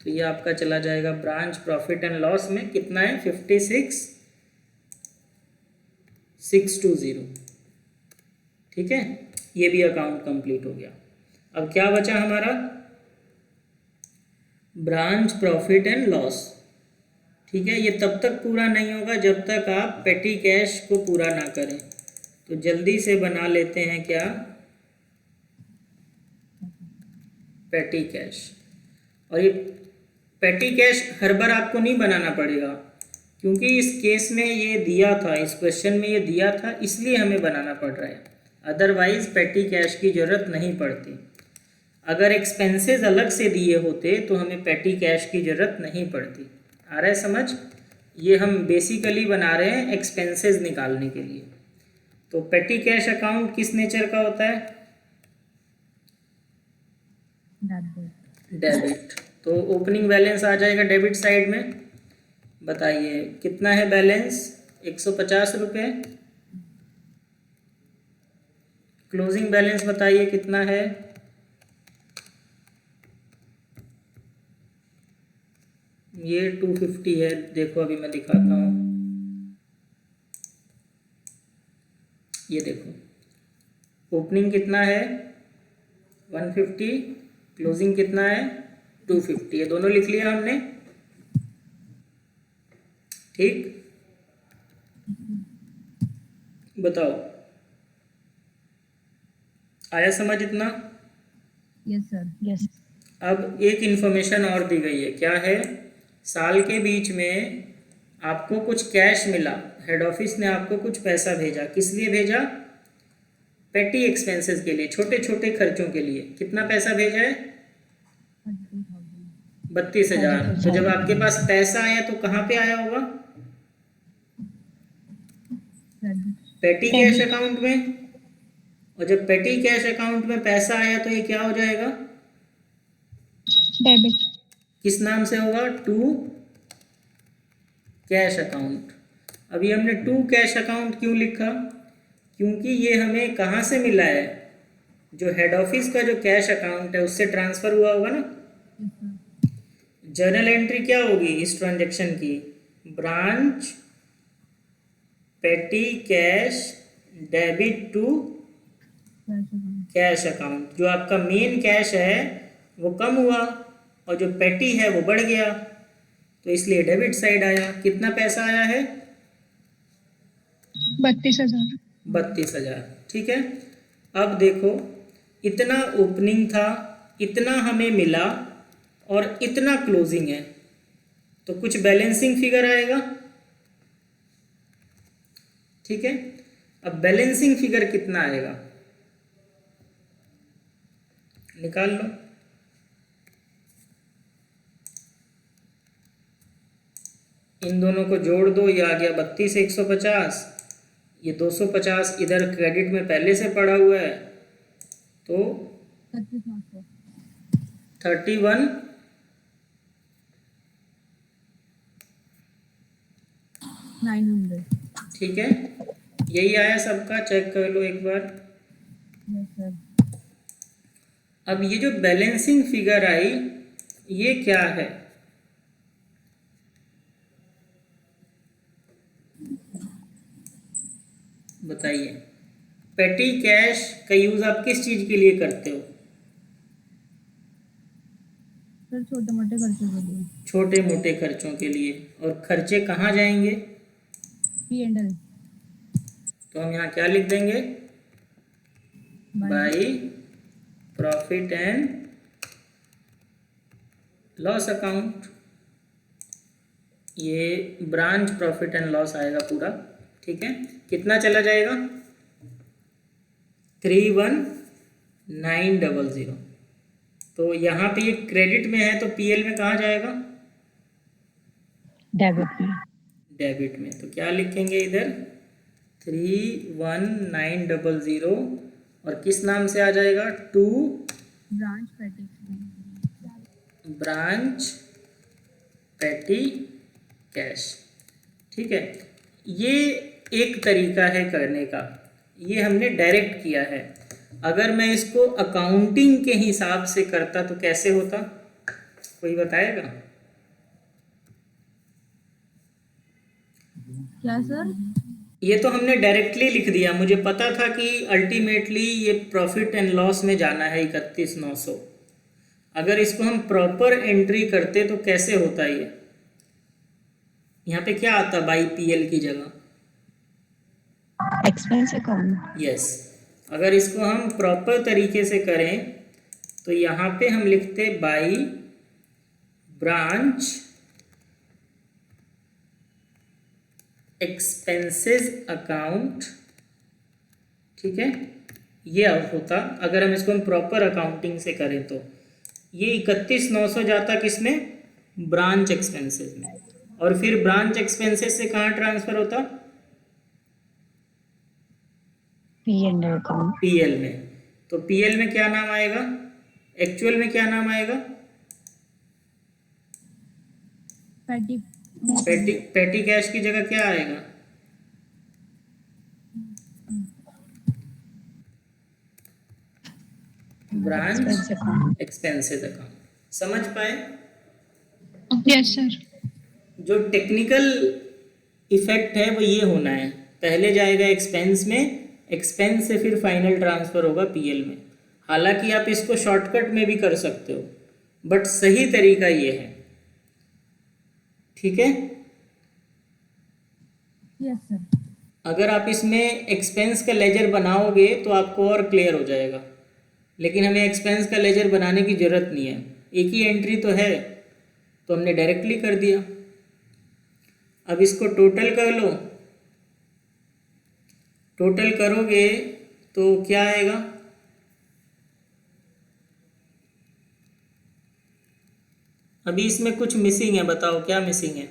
तो ये आपका चला जाएगा ब्रांच प्रॉफिट एंड लॉस में। कितना है? 56,620। ठीक है, ये भी अकाउंट कंप्लीट हो गया। अब क्या बचा हमारा? Branch profit and loss. ठीक है, ये तब तक पूरा नहीं होगा जब तक आप पेटी कैश को पूरा ना करें। तो जल्दी से बना लेते हैं क्या? पेटी कैश। और ये पेटी कैश हर बार आपको नहीं बनाना पड़ेगा, क्योंकि इस केस में ये दिया था, इस क्वेश्चन में ये दिया था, इसलिए हमें बनाना पड़ रहा है। अदरवाइज पेटी कैश की ज़रूरत नहीं पड़ती। अगर एक्सपेंसेस अलग से दिए होते तो हमें पेटी कैश की ज़रूरत नहीं पड़ती। आ रहा है समझ? ये हम बेसिकली बना रहे हैं एक्सपेंसेस निकालने के लिए। तो पेटी कैश अकाउंट किस नेचर का होता है? डेबिट। तो ओपनिंग बैलेंस आ जाएगा डेबिट साइड में। बताइए कितना है बैलेंस? 150 रुपये। क्लोजिंग बैलेंस बताइए कितना है? ये 250 है। देखो अभी मैं दिखाता हूँ, ये देखो ओपनिंग कितना है? 150, क्लोजिंग कितना है? 250। ये दोनों लिख लिया हमने। ठीक, बताओ आया समझ इतना? Yes sir. यस। अब एक इन्फॉर्मेशन और दी गई है। क्या है? साल के बीच में आपको कुछ कैश मिला, हेड ऑफिस ने आपको कुछ पैसा भेजा। किस लिए भेजा? पेटी एक्सपेंसेस के लिए, छोटे छोटे खर्चों के लिए। कितना पैसा भेजा है? 32,000। तो जब आपके पास पैसा आया तो कहाँ पे आया होगा? पेटी कैश अकाउंट में। और जब पेटी कैश अकाउंट में पैसा आया तो ये क्या हो जाएगा? डेबिट। किस नाम से होगा? To cash account. अभी हमने टू कैश अकाउंट क्यों लिखा? क्योंकि ये हमें कहाँ से मिला है? जो हेड ऑफिस का जो कैश अकाउंट है उससे ट्रांसफ़र हुआ होगा ना। जर्नल एंट्री क्या होगी इस ट्रांजैक्शन की? Branch petty cash debit to cash account. जो आपका मेन कैश है वो कम हुआ और जो पेटी है वो बढ़ गया, तो इसलिए डेबिट साइड आया। कितना पैसा आया है? 32,000। 32,000। ठीक है, अब देखो इतना ओपनिंग था, इतना हमें मिला और इतना क्लोजिंग है, तो कुछ बैलेंसिंग फिगर आएगा। ठीक है, अब बैलेंसिंग फिगर कितना आएगा निकाल लो। इन दोनों को जोड़ दो, ये आ गया 32 150, ये 250 इधर क्रेडिट में पहले से पड़ा हुआ है, तो 31 900। ठीक है, यही आया सबका, चेक कर लो एक बार। Yes sir. अब ये जो बैलेंसिंग फिगर आई ये क्या है? बताइए। पेटी कैश का यूज आप किस चीज के लिए करते हो? सर छोटे मोटे खर्चों के लिए। छोटे मोटे खर्चों के लिए। और खर्चे कहाँ जाएंगे? P&L। तो हम यहाँ क्या लिख देंगे? By profit and loss account. ये ब्रांच प्रॉफिट एंड लॉस आएगा पूरा। ठीक है, कितना चला जाएगा? 31900। तो यहाँ पे ये क्रेडिट में है, तो पीएल में कहाँ जाएगा? डेबिट में। डेबिट में। तो क्या लिखेंगे इधर? 31900 और किस नाम से आ जाएगा? टू ब्रांच पेटी। Branch petty cash. ठीक है, ये एक तरीका है करने का, ये हमने डायरेक्ट किया है। अगर मैं इसको अकाउंटिंग के हिसाब से करता तो कैसे होता, कोई बताएगा? क्या सर? ये तो हमने डायरेक्टली लिख दिया, मुझे पता था कि अल्टीमेटली ये प्रॉफिट एंड लॉस में जाना है 31900। अगर इसको हम प्रॉपर एंट्री करते तो कैसे होता ये? यहाँ पे क्या आता बाई पीएल की जगह? Expense account. यस। अगर इसको हम प्रॉपर तरीके से करें तो यहाँ पे हम लिखते बाई ब्रांच एक्सपेंसेस अकाउंट। ठीक है, ये होता अगर हम इसको हम प्रॉपर अकाउंटिंग से करें तो। ये 31900 जाता किसमें? ब्रांच एक्सपेंसेस में। और फिर ब्रांच एक्सपेंसेस से कहाँ ट्रांसफर होता? P&L account. पीएल में। तो पीएल में क्या नाम आएगा? एक्चुअल में क्या नाम आएगा? पेटी। पेटी कैश की जगह क्या आएगा? Branch expenses account. समझ पाए? Yes sir. जो टेक्निकल इफेक्ट है वो ये होना है, पहले जाएगा एक्सपेंस में, एक्सपेंस से फिर फाइनल ट्रांसफर होगा पीएल में। हालांकि आप इसको शॉर्टकट में भी कर सकते हो, बट सही तरीका ये है। ठीक है, यस सर। अगर आप इसमें एक्सपेंस का लेजर बनाओगे तो आपको और क्लियर हो जाएगा, लेकिन हमें एक्सपेंस का लेजर बनाने की ज़रूरत नहीं है, एक ही एंट्री तो है, तो हमने डायरेक्टली कर दिया। अब इसको टोटल कर लो, टोटल करोगे तो क्या आएगा? अभी इसमें कुछ मिसिंग है, बताओ क्या मिसिंग है?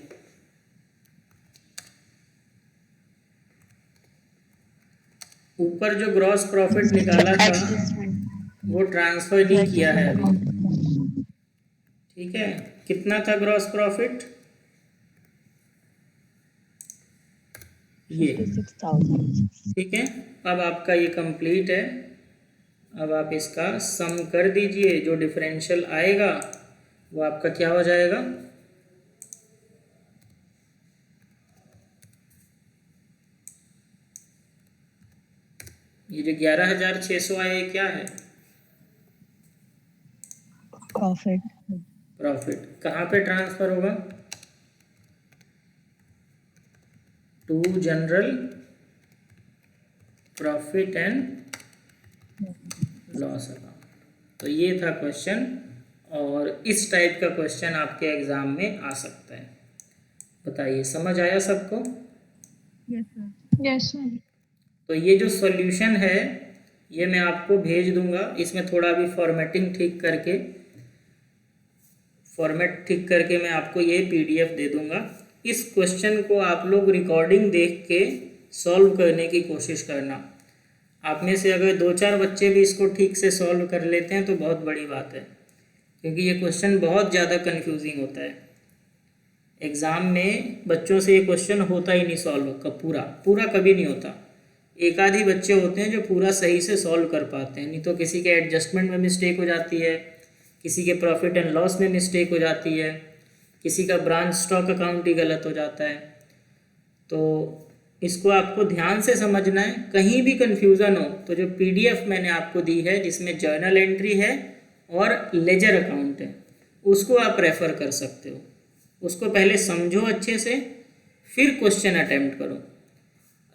ऊपर जो ग्रॉस प्रॉफिट निकाला था वो ट्रांसफर नहीं किया है अभी। ठीक है, कितना था ग्रॉस प्रॉफिट? ये। 56,000। ठीक है, अब आपका ये कंप्लीट है। अब आप इसका सम कर दीजिए, जो डिफरेंशियल आएगा वो आपका क्या हो जाएगा? ये जो 11,600 आया ये क्या है? प्रॉफिट। प्रॉफिट। कहाँ पे ट्रांसफर होगा? To general profit and loss account. तो ये था क्वेश्चन, और इस टाइप का क्वेश्चन आपके एग्ज़ाम में आ सकता है। बताइए, समझ आया सबको? Yes sir. Yes sir. तो ये जो सॉल्यूशन है ये मैं आपको भेज दूंगा। इसमें थोड़ा भी फॉर्मेट ठीक करके मैं आपको ये पीडीएफ दे दूंगा। इस क्वेश्चन को आप लोग रिकॉर्डिंग देख के सॉल्व करने की कोशिश करना। आप में से अगर 2-4 बच्चे भी इसको ठीक से सॉल्व कर लेते हैं तो बहुत बड़ी बात है, क्योंकि ये क्वेश्चन बहुत ज़्यादा कन्फ्यूजिंग होता है। एग्ज़ाम में बच्चों से ये क्वेश्चन होता ही नहीं सॉल्व, पूरा कभी नहीं होता। एक आधी बच्चे होते हैं जो पूरा सही से सॉल्व कर पाते हैं, नहीं तो किसी के एडजस्टमेंट में मिस्टेक हो जाती है, किसी के प्रॉफिट एंड लॉस में मिस्टेक हो जाती है, किसी का ब्रांच स्टॉक अकाउंट ही गलत हो जाता है। तो इसको आपको ध्यान से समझना है। कहीं भी कन्फ्यूज़न हो तो जो पीडीएफ मैंने आपको दी है जिसमें जर्नल एंट्री है और लेजर अकाउंट है, उसको आप रेफ़र कर सकते हो। उसको पहले समझो अच्छे से, फिर क्वेश्चन अटेम्प्ट करो।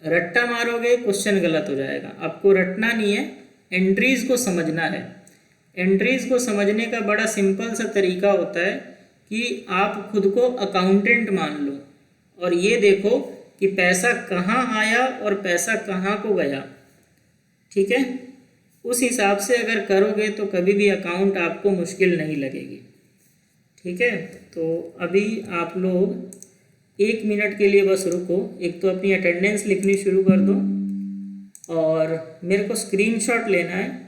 रट्टा मारोगे क्वेश्चन गलत हो जाएगा। आपको रटना नहीं है, एंट्रीज़ को समझना है। एंट्रीज़ को समझने का बड़ा सिंपल सा तरीका होता है कि आप खुद को अकाउंटेंट मान लो और ये देखो कि पैसा कहाँ आया और पैसा कहाँ को गया। ठीक है, उस हिसाब से अगर करोगे तो कभी भी अकाउंट आपको मुश्किल नहीं लगेगी। ठीक है, तो अभी आप लोग 1 मिनट के लिए बस रुको। एक तो अपनी अटेंडेंस लिखनी शुरू कर दो और मेरे को स्क्रीनशॉट लेना है